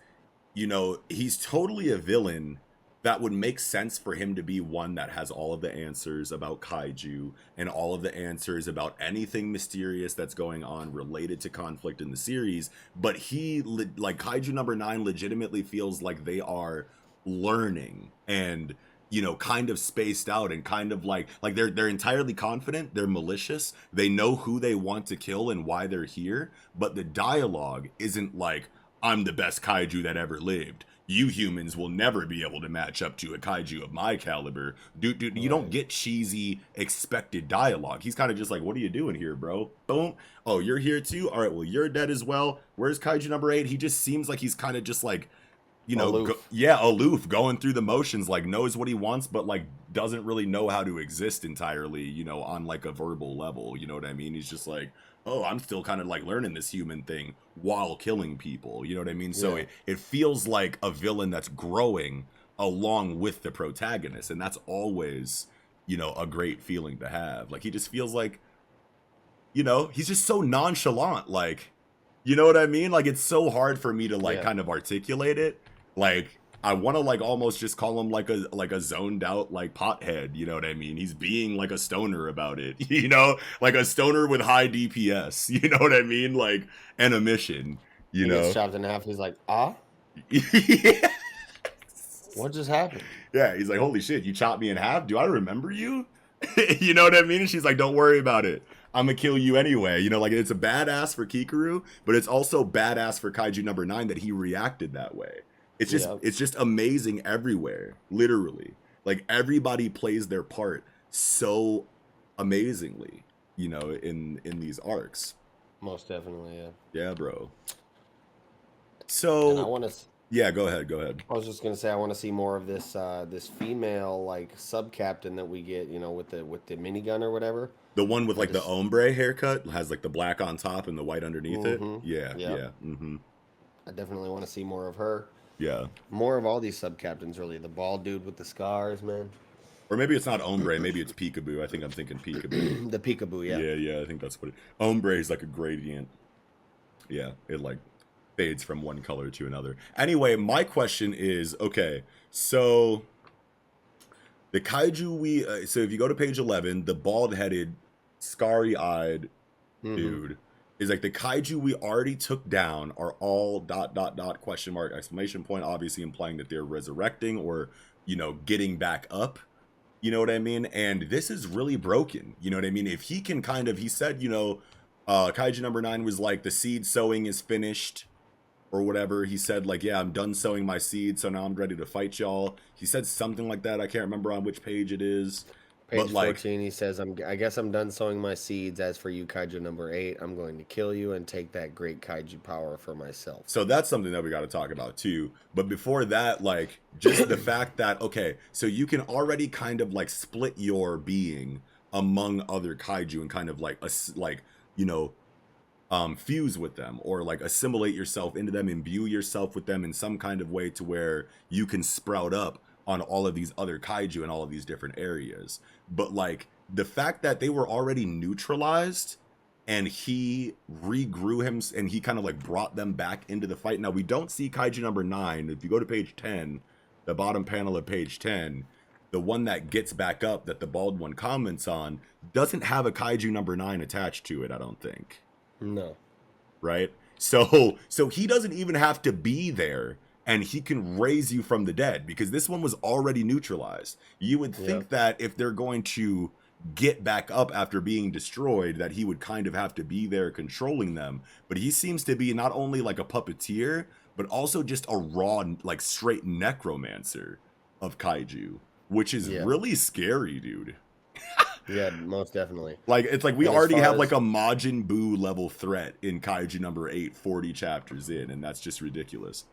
you know, he's totally a villain that would make sense for him to be one that has all of the answers about Kaiju and all of the answers about anything mysterious that's going on related to conflict in the series. But he, like Kaiju number 9 legitimately feels like they are learning and, you know, kind of spaced out and kind of like they're entirely confident, they're malicious, they know who they want to kill and why they're here, but the dialogue isn't like, I'm the best kaiju that ever lived. You humans will never be able to match up to a kaiju of my caliber. Dude, you don't get cheesy expected dialogue. He's kind of just like, what are you doing here, bro? Boom. Oh, you're here too? All right, well, you're dead as well. Where's Kaiju number 8? He just seems like he's kind of just like, you know, aloof, going through the motions, like knows what he wants, but like doesn't really know how to exist entirely, you know, on like a verbal level. You know what I mean? He's just like, oh, I'm still kind of like learning this human thing while killing people. You know what I mean? So it feels like a villain that's growing along with the protagonist. And that's always, you know, a great feeling to have. Like he just feels like, you know, he's just so nonchalant. Like, you know what I mean? Like it's so hard for me to like kind of articulate it. Like I want to like almost just call him like a zoned out like pothead, you know what I mean? He's being like a stoner about it, you know, like a stoner with high DPS, you know what I mean? Like and a mission, you know. He gets chopped in half. He's like, ah. What just happened? Yeah, he's like, holy shit, you chopped me in half? Do I remember you? You know what I mean? And she's like, don't worry about it. I'm gonna kill you anyway. You know, like it's a badass for Kikaru, but it's also badass for Kaiju number 9 that he reacted that way. It's just amazing everywhere, literally. Like everybody plays their part so amazingly, you know, in these arcs. Most definitely, yeah. Yeah, bro. So and I want to. Yeah, go ahead. I was just gonna say I want to see more of this this female like sub captain that we get, you know, with the minigun or whatever. The one with like the ombre haircut has like the black on top and the white underneath it. Yeah. Mm-hmm. I definitely want to see more of her. Yeah. More of all these sub captains, really. The bald dude with the scars, man. Or maybe it's not ombre, maybe it's peekaboo. I think I'm thinking peekaboo. The peekaboo, yeah. Yeah, I think that's what it. Ombre is like a gradient. Yeah, it like fades from one color to another. Anyway, my question is, okay, so the kaiju so if you go to page 11, the bald-headed, scary-eyed dude is like the kaiju we already took down are all ... question mark exclamation point, obviously implying that they're resurrecting or, you know, getting back up. You know what I mean? And this is really broken. You know what I mean? If he can kind of, he said, you know, Kaiju number 9 was like, the seed sowing is finished or whatever. He said like, yeah, I'm done sowing my seed, so now I'm ready to fight y'all. He said something like that. I can't remember on which page it is. Page 14, he says, I guess I'm done sowing my seeds. As for you, Kaiju number 8, I'm going to kill you and take that great Kaiju power for myself. So that's something that we got to talk about too. But before that, like, just the fact that, okay, so you can already kind of like split your being among other Kaiju and kind of like, you know, fuse with them or like assimilate yourself into them, imbue yourself with them in some kind of way to where you can sprout up on all of these other kaiju in all of these different areas. But like the fact that they were already neutralized and he regrew him and he kind of like brought them back into the fight. Now we don't see kaiju number 9. If you go to page 10, the bottom panel of page 10, the one that gets back up that the bald one comments on doesn't have a kaiju number 9 attached to it, I don't think. No. Right? So he doesn't even have to be there and he can raise you from the dead because this one was already neutralized. You would think that if they're going to get back up after being destroyed, that he would kind of have to be there controlling them. But he seems to be not only like a puppeteer, but also just a raw, like straight necromancer of kaiju, which is really scary, dude. Yeah, most definitely. Like, it's like we already have like a Majin Buu level threat in Kaiju number 8, 40 chapters in, and that's just ridiculous.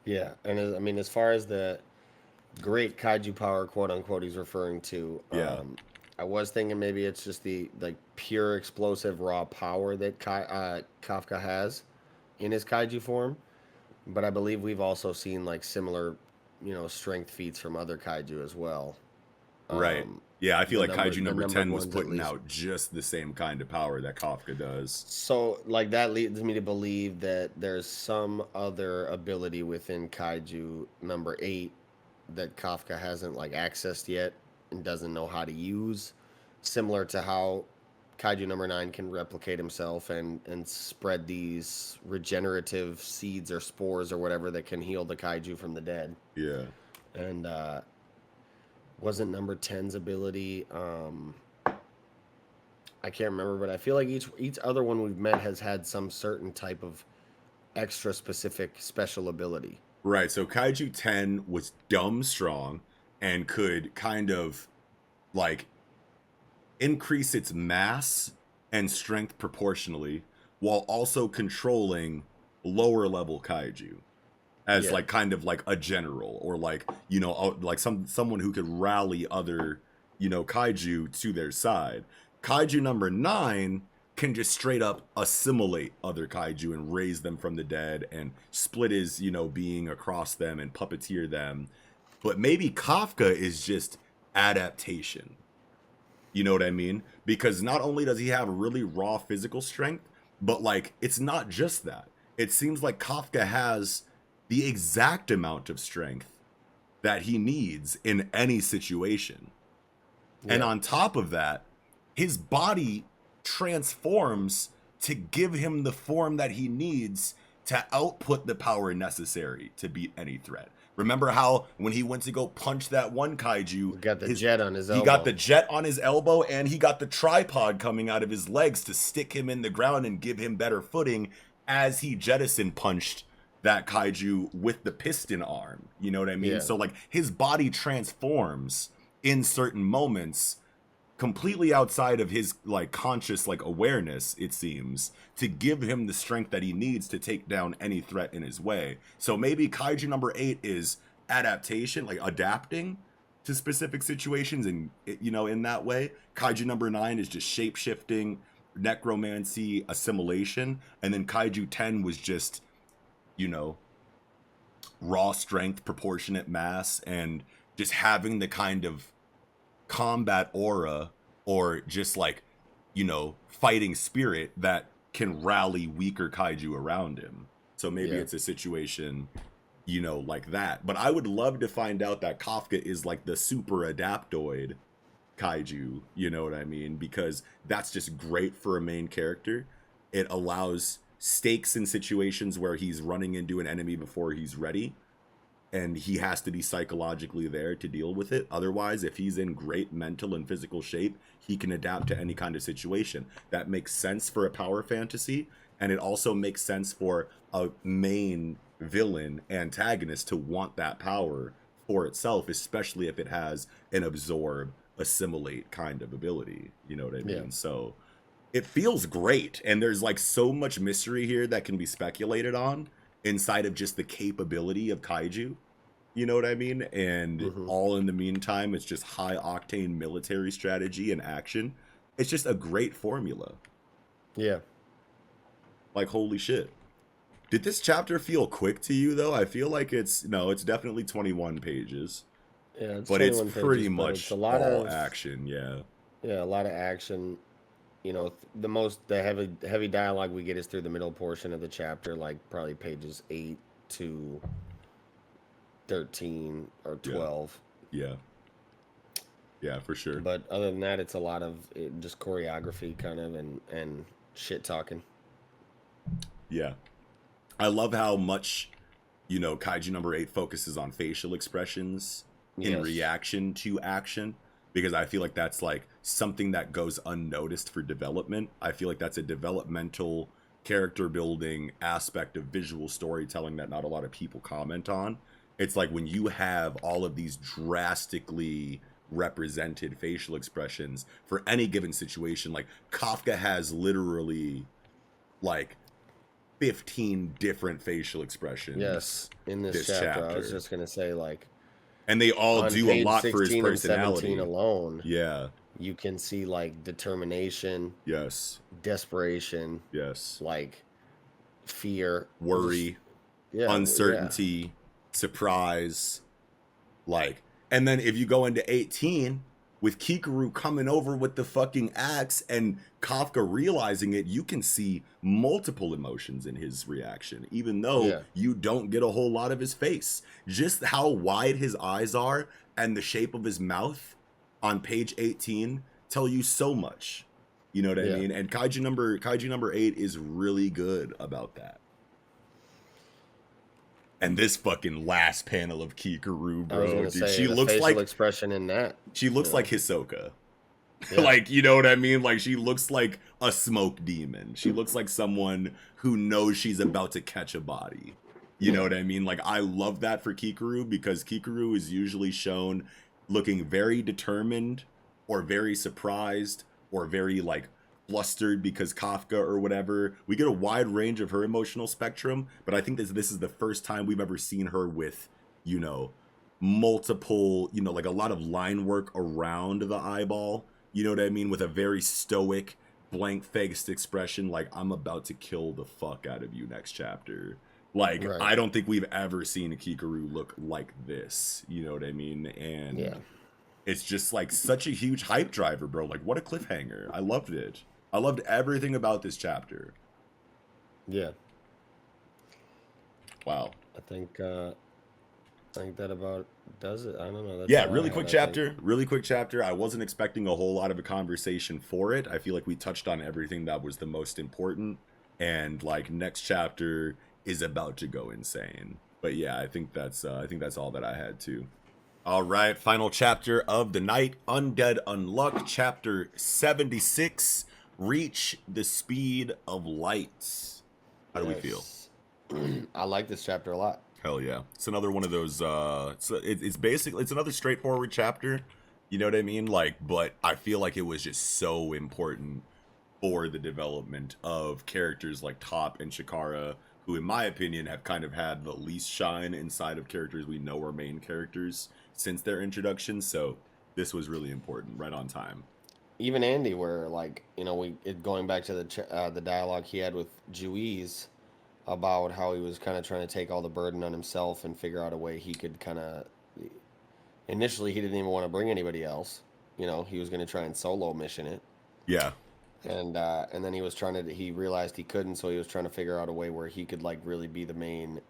Yeah, and I mean, as far as the great Kaiju power, quote unquote, he's referring to, I was thinking maybe it's just the like pure explosive raw power that Kafka has in his Kaiju form, but I believe we've also seen like similar, you know, strength feats from other Kaiju as well. Right. Yeah, I feel like Kaiju number 10 was putting out just the same kind of power that Kafka does. So, like, that leads me to believe that there's some other ability within Kaiju number 8 that Kafka hasn't, like, accessed yet and doesn't know how to use. Similar to how Kaiju number 9 can replicate himself and spread these regenerative seeds or spores or whatever that can heal the Kaiju from the dead. Yeah. And, wasn't number 10's ability, I can't remember, but I feel like each other one we've met has had some certain type of extra specific special ability. Right, so Kaiju 10 was dumb strong and could kind of like increase its mass and strength proportionally while also controlling lower level Kaiju. As like kind of like a general or like, you know, like someone who could rally other, you know, kaiju to their side. Kaiju number 9 can just straight up assimilate other kaiju and raise them from the dead and split his, you know, being across them and puppeteer them. But maybe Kafka is just adaptation. You know what I mean? Because not only does he have really raw physical strength, but like it's not just that. It seems like Kafka has the exact amount of strength that he needs in any situation. Yeah. And on top of that, his body transforms to give him the form that he needs to output the power necessary to beat any threat. Remember how when he went to go punch that one kaiju, he got the jet on his elbow. He got the jet on his elbow, and he got the tripod coming out of his legs to stick him in the ground and give him better footing as he jettison punched that kaiju with the piston arm. You know what I mean? Yeah. So like his body transforms in certain moments completely outside of his like conscious like awareness, it seems, to give him the strength that he needs to take down any threat in his way. So maybe kaiju number 8 is adaptation, like adapting to specific situations, and you know, in that way. Kaiju number 9 is just shape-shifting, necromancy, assimilation, and then kaiju 10 was just, you know, raw strength, proportionate mass, and just having the kind of combat aura or just like, you know, fighting spirit that can rally weaker kaiju around him. So maybe it's a situation, you know, like that. But I would love to find out that Kafka is like the super adaptoid kaiju, you know what I mean? Because that's just great for a main character. It allows stakes in situations where he's running into an enemy before he's ready, and he has to be psychologically there to deal with it. Otherwise, if he's in great mental and physical shape, he can adapt to any kind of situation. That makes sense for a power fantasy, and it also makes sense for a main villain antagonist to want that power for itself, especially if it has an absorb, assimilate kind of ability. You know what I mean? Yeah. So it feels great, and there's like so much mystery here that can be speculated on inside of just the capability of kaiju, you know what I mean? And all in the meantime, it's just high octane military strategy and action. It's just a great formula. Yeah. Like, holy shit. Did this chapter feel quick to you though? I feel like it's definitely 21 pages. Yeah, but it's pretty much a lot of action. Yeah. Yeah, a lot of action. You know, the heavy dialogue we get is through the middle portion of the chapter, like probably pages 8 to 13 or 12. Yeah, for sure. But other than that, it's a lot of just choreography kind of and shit talking. Yeah. I love how much, you know, kaiju number 8 focuses on facial expressions in reaction to action. Because I feel like that's like something that goes unnoticed for development. I feel like that's a developmental character building aspect of visual storytelling that not a lot of people comment on. It's like when you have all of these drastically represented facial expressions for any given situation, like Kafka has literally like 15 different facial expressions. Yes, in this chapter. I was just going to say, like, and they all do a lot for his personality. Alone, yeah, you can see like determination, desperation, like fear, worry, uncertainty, surprise, like. And then if you go into 18 with Kikaru coming over with the fucking axe and Kafka realizing it, you can see multiple emotions in his reaction, even though you don't get a whole lot of his face. Just how wide his eyes are and the shape of his mouth on page 18 tell you so much. You know what I mean? And kaiju number 8 is really good about that. And this fucking last panel of Kikaru, bro, dude, she looks like expression in that. She looks like Hisoka. Yeah. Like, you know what I mean? Like, she looks like a smoke demon. She looks like someone who knows she's about to catch a body. You know what I mean? Like, I love that for Kikaru, because Kikaru is usually shown looking very determined or very surprised or very, like, flustered because Kafka or whatever. We get a wide range of her emotional spectrum, but I think this is the first time we've ever seen her with, you know, multiple, you know, like a lot of line work around the eyeball. You know what I mean? With a very stoic, blank-faced expression, like, I'm about to kill the fuck out of you next chapter. Like, I don't think we've ever seen a Kikaru look like this. You know what I mean? And it's just, like, such a huge hype driver, bro. Like, what a cliffhanger. I loved it. I loved everything about this chapter. Yeah. Wow. I think that about does it. I don't know. That's really quick chapter. Really quick chapter. I wasn't expecting a whole lot of a conversation for it. I feel like we touched on everything that was the most important. And like next chapter is about to go insane. But yeah, I think that's all that I had too. All right, final chapter of the night, Undead Unluck, chapter 76. Reach the speed of light. How do we feel? I like this chapter a lot. Hell yeah. It's another one of those it's basically, it's another straightforward chapter. You know what I mean? Like, but I feel like it was just so important for the development of characters like Top and Chikara, who in my opinion have kind of had the least shine inside of characters we know are main characters since their introduction. So this was really important, right on time. Even Andy, where like, you know, going back to the dialogue he had with Juiz about how he was kind of trying to take all the burden on himself and figure out a way he could kind of. Initially, he didn't even want to bring anybody else. You know, he was going to try and solo mission it. Yeah. And then he was he realized he couldn't, so he was trying to figure out a way where he could like really be the main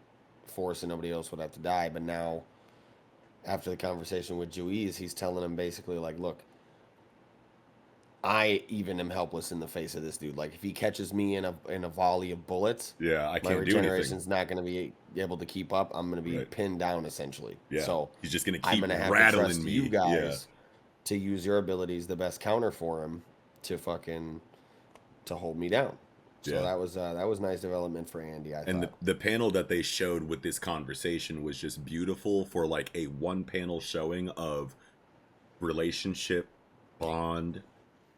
force and nobody else would have to die. But now, after the conversation with Juiz, he's telling him basically like, look, I even am helpless in the face of this dude. Like if he catches me in a volley of bullets, yeah, I can't my regeneration's not going to be able to keep up. I'm going to be pinned down essentially. Yeah. So he's just going to keep have rattling to trust me. You guys to use your abilities the best counter for him to hold me down. So that was nice development for Andy. I thought. The panel that they showed with this conversation was just beautiful for like a one panel showing of relationship, bond,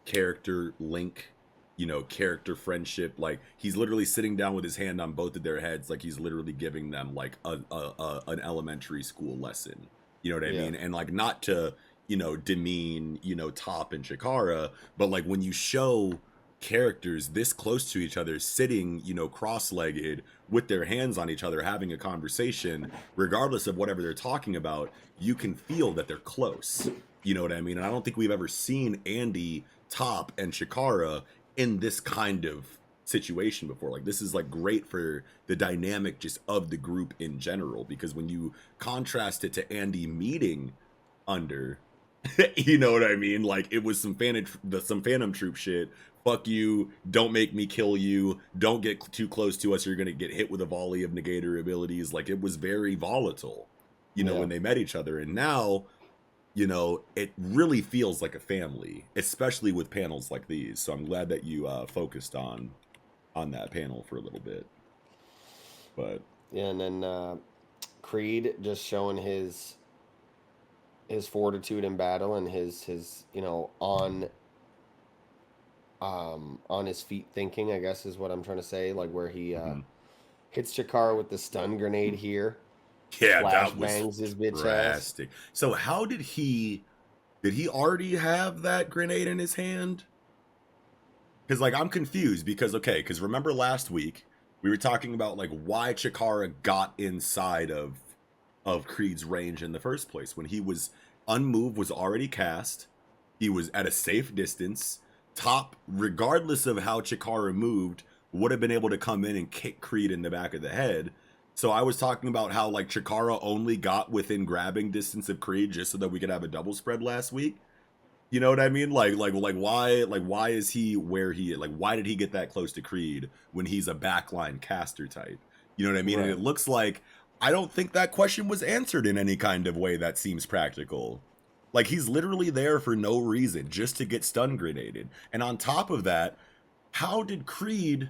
character link, you know, character friendship. Like he's literally sitting down with his hand on both of their heads, like he's literally giving them like an elementary school lesson. You know what I mean? And like not to, you know, demean, you know, Top and Chikara, but like when you show characters this close to each other sitting, you know, cross-legged with their hands on each other having a conversation, regardless of whatever they're talking about, you can feel that they're close. You know what I mean? And I don't think we've ever seen Andy, Top, and Chikara in this kind of situation before. Like this is like great for the dynamic just of the group in general, because when you contrast it to Andy meeting Under, you know what I mean? Like it was some Phantom Troop shit. Fuck you, don't make me kill you, don't get too close to us, you're gonna get hit with a volley of negator abilities. Like it was very volatile, you know, when they met each other. And now, you know, it really feels like a family, especially with panels like these. So I'm glad that you focused on that panel for a little bit. But yeah, and then Creed just showing his fortitude in battle and his you know on his feet thinking, I guess is what I'm trying to say. Like where he hits Chikara with the stun grenade here. Yeah, that was his bitch drastic. Ass. So how did he already have that grenade in his hand? Because like I'm confused because remember last week we were talking about like why Chikara got inside of Creed's range in the first place. When he was unmoved, was already cast, he was at a safe distance. Top, regardless of how Chikara moved, would have been able to come in and kick Creed in the back of the head. So I was talking about how like Chikara only got within grabbing distance of Creed just so that we could have a double spread last week. You know what I mean? Like why is he where he is? Like why did he get that close to Creed when he's a backline caster type? You know what I mean? Right. And it looks like I don't think that question was answered in any kind of way that seems practical. Like he's literally there for no reason, just to get stun grenaded. And on top of that, how did Creed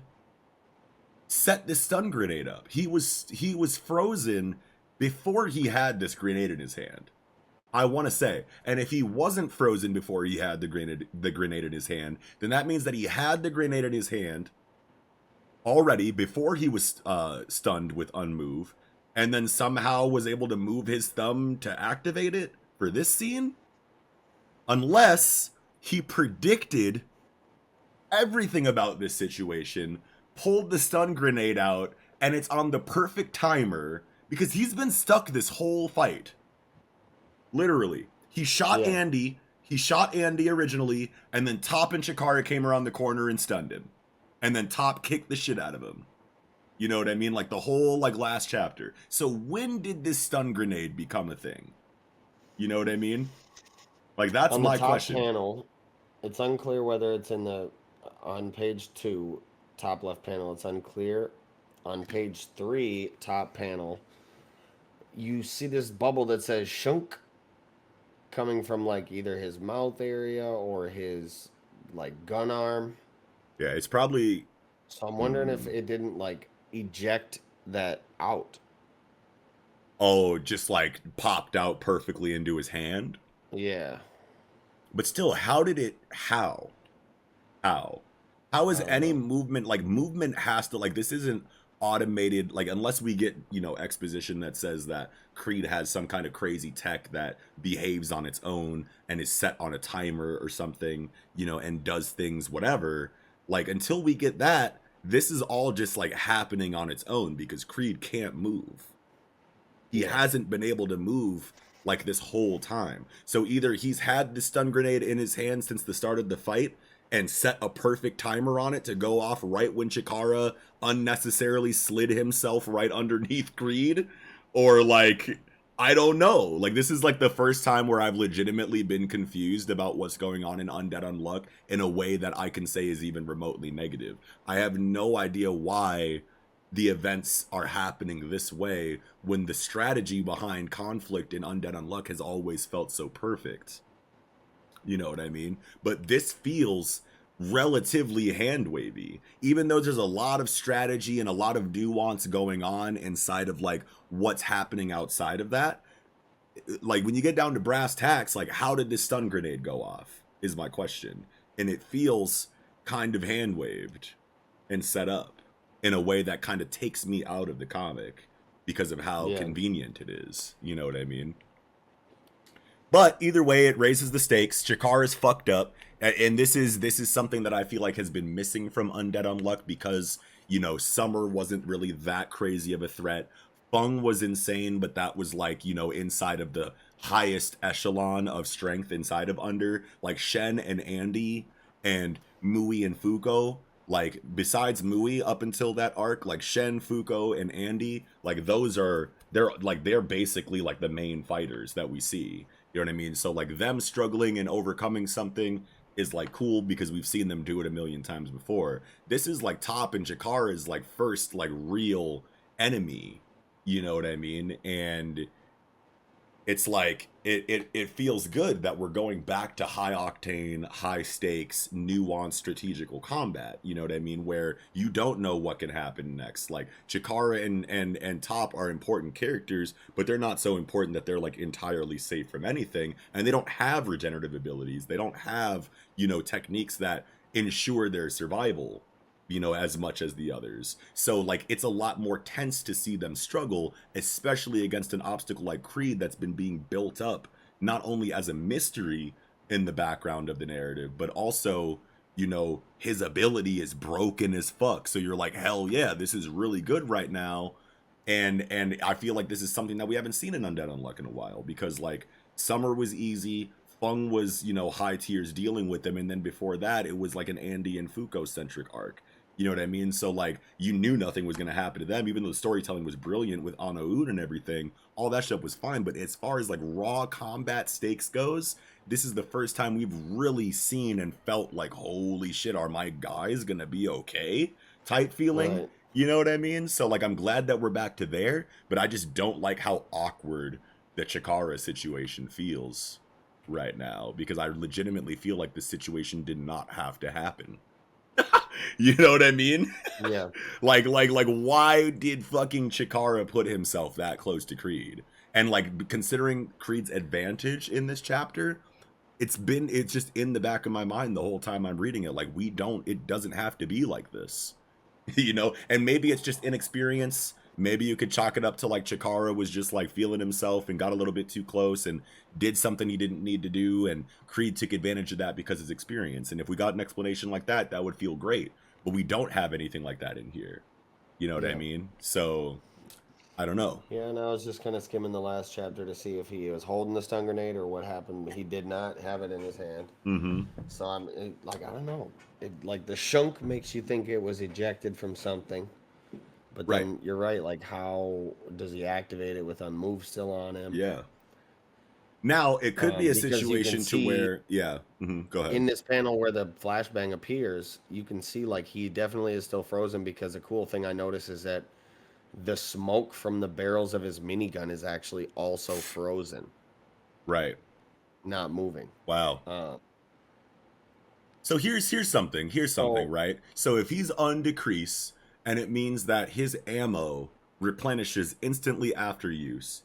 set this stun grenade up? He was frozen before he had this grenade in his hand, I want to say. And if he wasn't frozen before he had the grenade in his hand, then that means that he had the grenade in his hand already before he was stunned with unmove, and then somehow was able to move his thumb to activate it for this scene. Unless he predicted everything about this situation, pulled the stun grenade out, and it's on the perfect timer, because he's been stuck this whole fight. Literally. He shot Andy originally, and then Top and Chikara came around the corner and stunned him. And then Top kicked the shit out of him. You know what I mean? Like the whole like last chapter. So when did this stun grenade become a thing? You know what I mean? Like that's my question. On the top panel, it's unclear whether it's on page 2, top left panel, it's unclear. On page 3, top panel, you see this bubble that says shunk coming from like either his mouth area or his like gun arm. Yeah, it's probably. So I'm wondering if it didn't like eject that out. Oh, just like popped out perfectly into his hand. Yeah. But still, how did it? How is any movement, like, movement has to, like, this isn't automated, like, unless we get, you know, exposition that says that Creed has some kind of crazy tech that behaves on its own and is set on a timer or something, you know, and does things, whatever. Like, until we get that, this is all just like happening on its own because Creed can't move. He hasn't been able to move like this whole time. So either he's had the stun grenade in his hand since the start of the fight and set a perfect timer on it to go off right when Chikara unnecessarily slid himself right underneath Creed, or like, I don't know. Like, this is like the first time where I've legitimately been confused about what's going on in Undead Unluck in a way that I can say is even remotely negative. I have no idea why the events are happening this way when the strategy behind conflict in Undead Unluck has always felt so perfect. You know what I mean? But this feels relatively hand wavy, even though there's a lot of strategy and a lot of nuance going on inside of like what's happening outside of that. Like, when you get down to brass tacks, like, how did this stun grenade go off is my question. And it feels kind of hand waved and set up in a way that kind of takes me out of the comic because of how convenient it is. You know what I mean? But either way, it raises the stakes. Chikara's fucked up, and this is something that I feel like has been missing from Undead Unluck because, you know, Summer wasn't really that crazy of a threat. Fung was insane, but that was like, you know, inside of the highest echelon of strength inside of Under. Like Shen and Andy and Mui and Fuko, like, besides Mui up until that arc, like Shen, Fuko, and Andy, like, they're basically like the main fighters that we see. You know what I mean? So like them struggling and overcoming something is like cool because we've seen them do it a million times before. This is like Top and Chikara's like first like real enemy. You know what I mean? And it's like it feels good that we're going back to high octane, high stakes, nuanced strategical combat. You know what I mean? Where you don't know what can happen next. Like Chikara and Top are important characters, but they're not so important that they're like entirely safe from anything. And they don't have regenerative abilities. They don't have, you know, techniques that ensure their survival, you know, as much as the others. So like it's a lot more tense to see them struggle, especially against an obstacle like Creed that's been being built up not only as a mystery in the background of the narrative, but also, you know, his ability is broken as fuck. So you're like, hell yeah, this is really good right now. And I feel like this is something that we haven't seen in Undead Unluck in a while, because like Summer was easy, Fung was, you know, high tiers dealing with them, and then before that it was like an Andy and Fuko centric arc. You know what I mean? So like you knew nothing was going to happen to them, even though the storytelling was brilliant with Anaud and everything. All that stuff was fine, but as far as like raw combat stakes goes, this is the first time we've really seen and felt like, holy shit, are my guys going to be okay type feeling. Right. You know what I mean? So like I'm glad that we're back to there, but I just don't like how awkward the Chikara situation feels right now, because I legitimately feel like this situation did not have to happen. You know what I mean? Yeah. like why did fucking Chikara put himself that close to Creed? And like, considering Creed's advantage in this chapter, it's just in the back of my mind the whole time I'm reading it. Like, it doesn't have to be like this. You know? And maybe it's just inexperience. Maybe you could chalk it up to like Chikara was just like feeling himself and got a little bit too close and did something he didn't need to do, and Creed took advantage of that because of his experience. And if we got an explanation like that, that would feel great. But we don't have anything like that in here. You know what I mean? So I don't know. Yeah, and I was just kind of skimming the last chapter to see if he was holding the stun grenade or what happened. He did not have it in his hand. Mm-hmm. So I don't know. Like the shunk makes you think it was ejected from something. But then you're right, like how does he activate it with Unmove still on him? Yeah. Now, it could be a situation to where, go ahead. In this panel where the flashbang appears, you can see like he definitely is still frozen, because a cool thing I noticed is that the smoke from the barrels of his minigun is actually also frozen. Right. Not moving. Wow. So here's something, right? So if he's on decrease, and it means that his ammo replenishes instantly after use,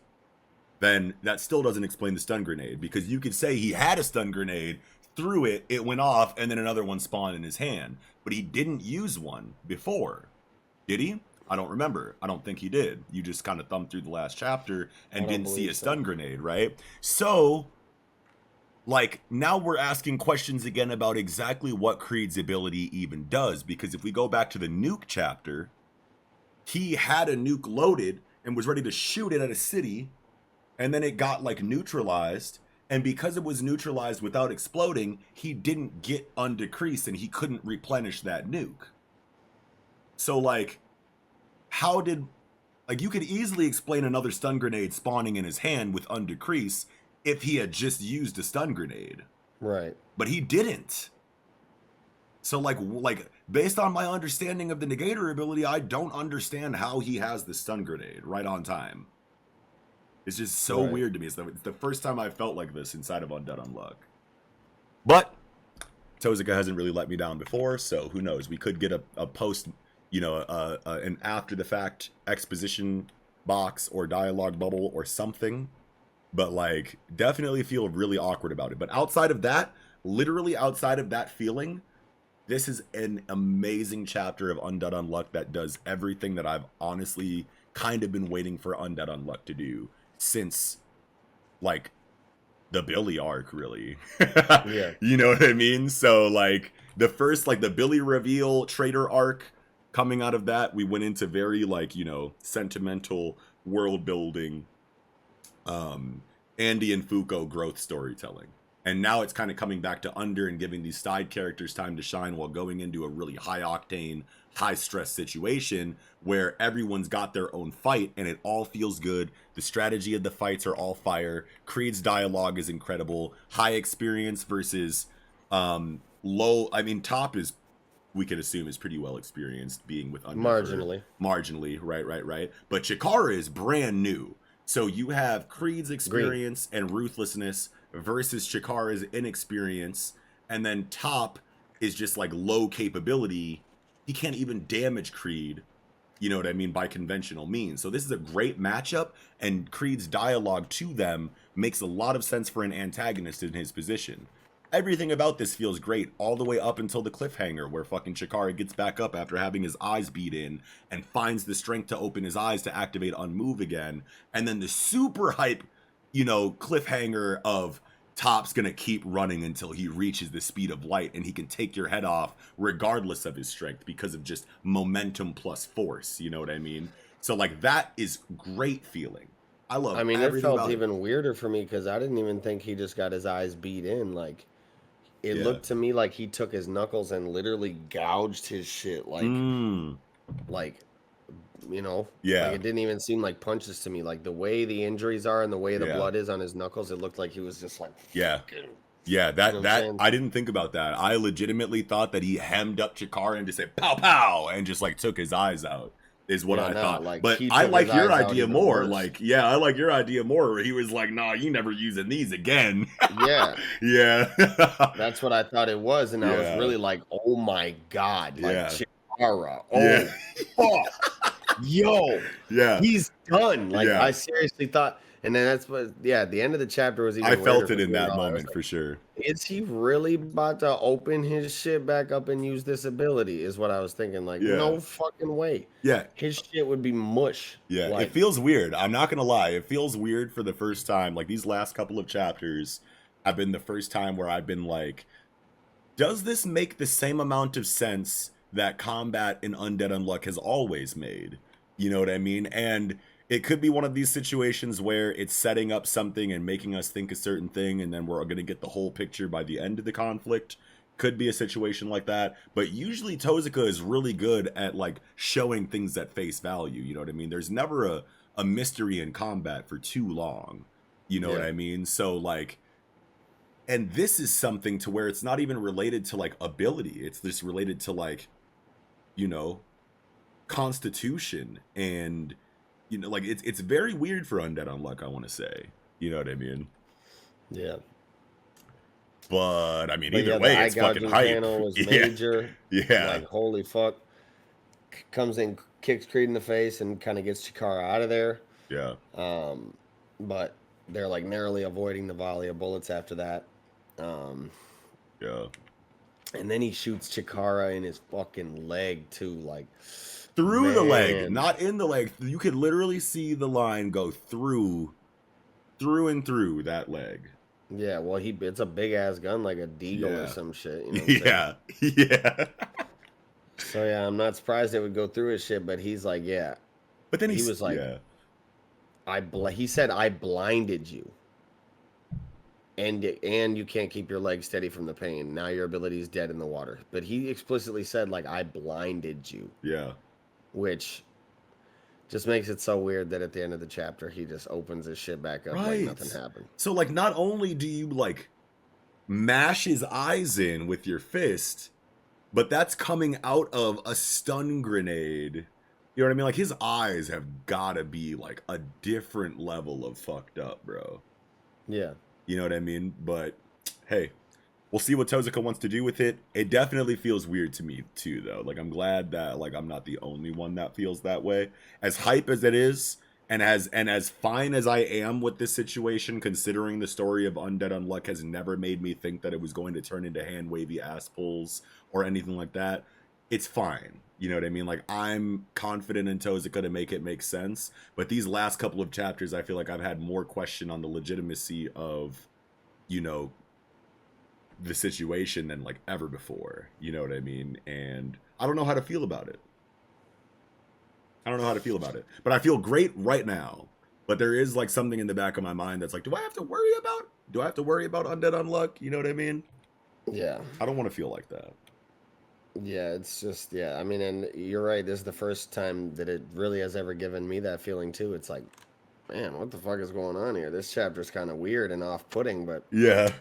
then that still doesn't explain the stun grenade, because you could say he had a stun grenade, threw it, it went off, and then another one spawned in his hand. But he didn't use one before. Did he? I don't remember. I don't think he did. You just kind of thumbed through the last chapter and didn't see a stun grenade, right? So, like, now we're asking questions again about exactly what Creed's ability even does. Because if we go back to the nuke chapter, he had a nuke loaded and was ready to shoot it at a city, and then it got, like, neutralized. And because it was neutralized without exploding, he didn't get undecreased and he couldn't replenish that nuke. So, like, how did, like, you could easily explain another stun grenade spawning in his hand with undecrease if he had just used a stun grenade. Right. But he didn't. So, like based on my understanding of the negator ability, I don't understand how he has the stun grenade right on time. It's just so weird to me. It's the first time I felt like this inside of Undead Unluck. But Tozuka hasn't really let me down before, so who knows? We could get a post, an after the fact exposition box or dialogue bubble or something. But, like, definitely feel really awkward about it. But outside of that, literally outside of that feeling, this is an amazing chapter of Undead Unluck that does everything that I've honestly kind of been waiting for Undead Unluck to do since, like, the Billy arc, really. Yeah. You know what I mean? So, like, the first, like, the Billy reveal traitor arc, coming out of that, we went into very, like, sentimental world building, Andy and Fuko growth storytelling. And now it's kind of coming back to Under and giving these side characters time to shine while going into a really high octane, high stress situation where everyone's got their own fight and it all feels good. The strategy of the fights are all fire. Creed's dialogue is incredible. High experience versus low. I mean, Top is, we could assume, is pretty well experienced being with Under. Marginally, right. But Chikara is brand new. So you have Creed's experience and ruthlessness versus Chikara's inexperience, and then Top is just like low capability. He can't even damage Creed, you know what I mean, by conventional means. So this is a great matchup, and Creed's dialogue to them makes a lot of sense for an antagonist in his position. Everything about this feels great, all the way up until the cliffhanger where fucking Chikara gets back up after having his eyes beat in and finds the strength to open his eyes to activate Unmove again. And then the super hype, cliffhanger of Top's gonna keep running until he reaches the speed of light and he can take your head off regardless of his strength because of just momentum plus force, you know what I mean? So, like, that is great feeling. I mean, it felt even weirder for me because I didn't even think he just got his eyes beat in. Like, it looked to me like he took his knuckles and literally gouged his shit. Like, like, like, it didn't even seem like punches to me. Like, the way the injuries are and the way the blood is on his knuckles, it looked like he was just like, I didn't think about that. I legitimately thought that he hemmed up Chikara and just said pow pow and just like took his eyes out. Is what I thought. Like, but I like your idea more. Like, I like your idea more where he was like, nah, you never using these again. Yeah. That's what I thought it was. And I was really like, oh my God. Like, Chikara. Oh, fuck. Yo. He's done. Like, I seriously thought. And then that's what, the end of the chapter was even I felt it in that moment for sure. Is he really about to open his shit back up and use this ability? Is what I was thinking. Like, no fucking way. Yeah. His shit would be mush. Yeah. Like, it feels weird. I'm not going to lie. It feels weird for the first time. Like, these last couple of chapters have been the first time where I've been like, does this make the same amount of sense that combat in Undead Unluck has always made? You know what I mean? And it could be one of these situations where it's setting up something and making us think a certain thing, and then we're going to get the whole picture by the end of the conflict. Could be a situation like that. But usually Tozuka is really good at, like, showing things at face value. You know what I mean? There's never a mystery in combat for too long. You know what I mean? So, like, and this is something to where it's not even related to, like, ability. It's just related to, like, constitution, and you know, like it's very weird for Undead Unluck, I want to say. You know what I mean? Yeah. But I mean, either way, it's fucking hype. Panel was major. Yeah. Like, holy fuck. Comes in, kicks Creed in the face, and kind of gets Chikara out of there. Yeah. But they're like narrowly avoiding the volley of bullets after that. Yeah. And then he shoots Chikara in his fucking leg too, like through the leg, not in the leg. You could literally see the line go through and through that leg. Yeah, well, it's a big ass gun, like a Deagle or some shit. You know yeah. So yeah, I'm not surprised it would go through his shit, but he's like, yeah. But then he was like, he said, I blinded you, and you can't keep your leg steady from the pain. Now your ability is dead in the water. But he explicitly said, like, I blinded you. Yeah. Which just makes it so weird that at the end of the chapter, he just opens his shit back up like nothing happened. So, like, not only do you, like, mash his eyes in with your fist, but that's coming out of a stun grenade. You know what I mean? Like, his eyes have gotta be, like, a different level of fucked up, bro. Yeah. You know what I mean? But, hey, we'll see what Tozuka wants to do with it. It definitely feels weird to me, too, though. Like, I'm glad that, like, I'm not the only one that feels that way. As hype as it is, and as fine as I am with this situation, considering the story of Undead Unluck has never made me think that it was going to turn into hand-wavy ass pulls or anything like that, it's fine. You know what I mean? Like, I'm confident in Tozuka to make it make sense. But these last couple of chapters, I feel like I've had more question on the legitimacy of, you know, the situation than, like, ever before. You know what I mean? And I don't know how to feel about it. But I feel great right now. But there is, like, something in the back of my mind that's like, do I have to worry about Undead Unluck? You know what I mean? Yeah. I don't want to feel like that. Yeah, it's just, yeah. I mean, and you're right. This is the first time that it really has ever given me that feeling, too. It's like, man, what the fuck is going on here? This chapter's kind of weird and off-putting, but... Yeah.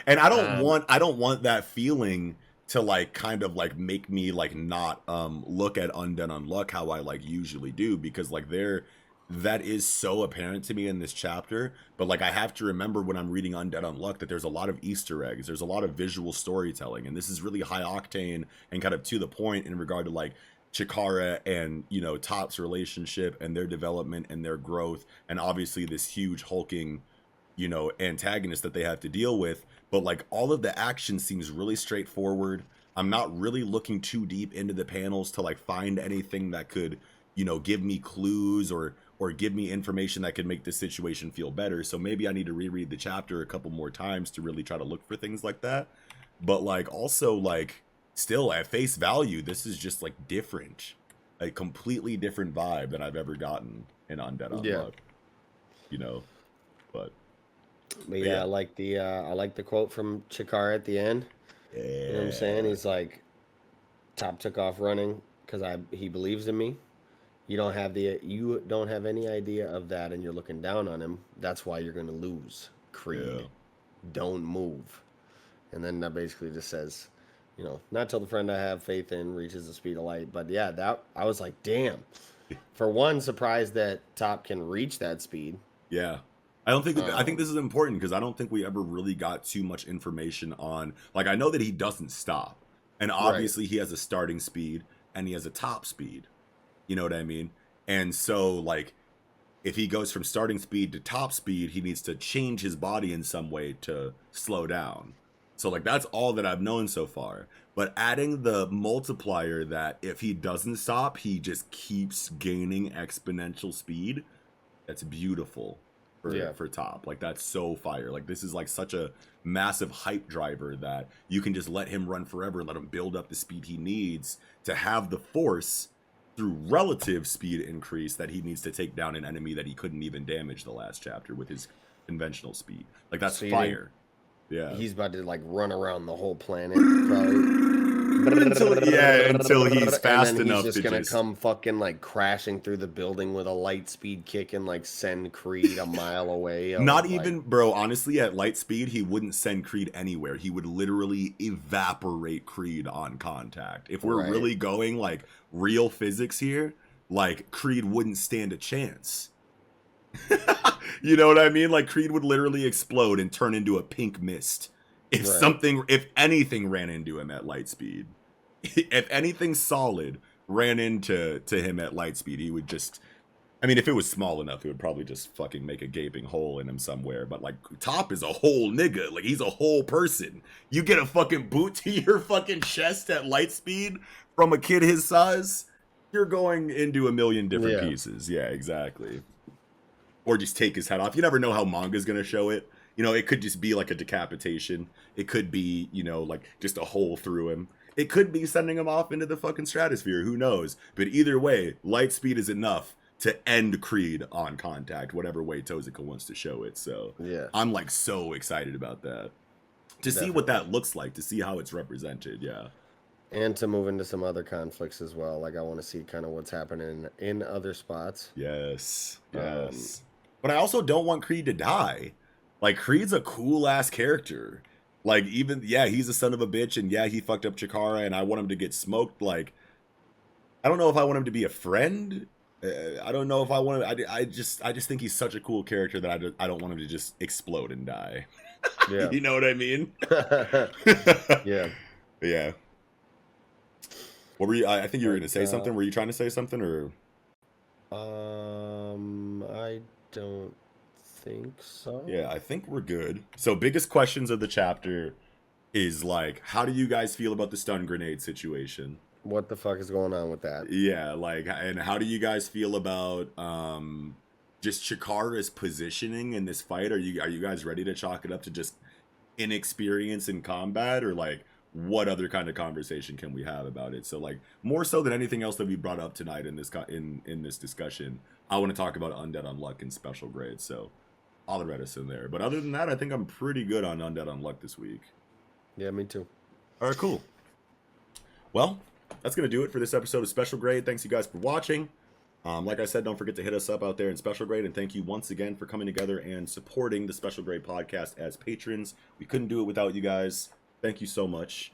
And I don't want that feeling to, like, kind of, like, make me, like, not look at Undead Unluck how I, like, usually do, because, like, that is so apparent to me in this chapter. But, like, I have to remember when I'm reading Undead Unluck that there's a lot of Easter eggs. There's a lot of visual storytelling. And this is really high octane and kind of to the point in regard to, like, Chikara and, you know, Top's relationship and their development and their growth. And obviously this huge hulking, you know, antagonist that they have to deal with. But, like, all of the action seems really straightforward. I'm not really looking too deep into the panels to, like, find anything that could, you know, give me clues or give me information that could make this situation feel better. So maybe I need to reread the chapter a couple more times to really try to look for things like that. But, like, also, like, still at face value, this is just, like, different. A completely different vibe than I've ever gotten in Undead Unluck. You know? But yeah, I like the quote from Chikara at the end. Yeah. You know what I'm saying? He's like, Top took off running because he believes in me. You don't have any idea of that, and you're looking down on him. That's why you're gonna lose, Creed. Yeah. Don't move. And then that basically just says, you know, not till the friend I have faith in reaches the speed of light. But yeah, that I was like, damn. For one, surprised that Top can reach that speed. Yeah. I think this is important because I don't think we ever really got too much information on, like, I know that he doesn't stop. And obviously he has a starting speed and he has a top speed. You know what I mean? And so, like, if he goes from starting speed to top speed, he needs to change his body in some way to slow down. So, like, that's all that I've known so far. But adding the multiplier that if he doesn't stop, he just keeps gaining exponential speed, that's beautiful for Top. Like, that's so fire. Like, this is, like, such a massive hype driver that you can just let him run forever and let him build up the speed he needs to have the force through relative speed increase that he needs to take down an enemy that he couldn't even damage the last chapter with his conventional speed. Like, that's fire. Yeah. He's about to, like, run around the whole planet, probably. until he's fast enough he's just gonna come fucking like crashing through the building with a light speed kick and like send Creed a mile away. Not even, bro, honestly, at light speed, he wouldn't send Creed anywhere. He would literally evaporate Creed on contact. If we're really going like real physics here, like Creed wouldn't stand a chance. You know what I mean? Like Creed would literally explode and turn into a pink mist if anything ran into him at light speed. If anything solid ran into him at light speed, he would just, I mean, if it was small enough, it would probably just fucking make a gaping hole in him somewhere. But like Top is a whole nigga. Like he's a whole person. You get a fucking boot to your fucking chest at light speed from a kid his size, you're going into a million different pieces. Yeah, exactly. Or just take his head off. You never know how manga's gonna show it. You know, it could just be like a decapitation. It could be, you know, like just a hole through him. It could be sending him off into the fucking stratosphere. Who knows? But either way, light speed is enough to end Creed on contact, whatever way Tozuka wants to show it. So I'm like so excited about that. To see what that looks like, to see how it's represented, And to move into some other conflicts as well. Like I want to see kind of what's happening in other spots. Yes. But I also don't want Creed to die. Like, Creed's a cool-ass character. Like, even, he's a son of a bitch, and he fucked up Chikara, and I want him to get smoked. Like, I don't know if I want him to be a friend. I don't know if I want him, I just think he's such a cool character that I don't want him to just explode and die. Yeah. You know what I mean? Yeah. What were you, I think you were going to say something. Were you trying to say something, or? I don't think so. Yeah, I think we're good. So biggest questions of the chapter is like, how do you guys feel about the stun grenade situation? What the fuck is going on with that? Yeah, like, and how do you guys feel about just Chikara's positioning in this fight? Are you guys ready to chalk it up to just inexperience in combat, or like what other kind of conversation can we have about it? So like more so than anything else that we brought up tonight in this in this discussion, I want to talk about Undead Unluck and special grades. So all the Reddit's in there. But other than that, I think I'm pretty good on Undead Unluck this week. Yeah, me too. All right, cool. Well, that's going to do it for this episode of Special Grade. Thanks you guys for watching. Like I said, don't forget to hit us up out there in Special Grade, and thank you once again for coming together and supporting the Special Grade podcast as patrons. We couldn't do it without you guys. Thank you so much.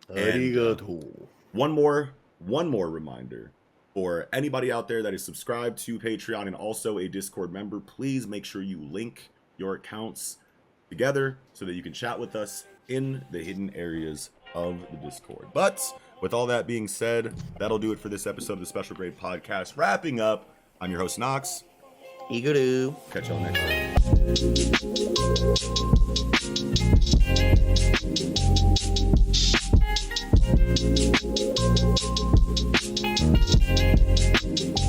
Arigato. One more reminder for anybody out there that is subscribed to Patreon and also a Discord member, please make sure you link your accounts together so that you can chat with us in the hidden areas of the Discord. But with all that being said, that'll do it for this episode of the Special Grade Podcast. Wrapping up, I'm your host, Knox. Iguru. Catch y'all next time.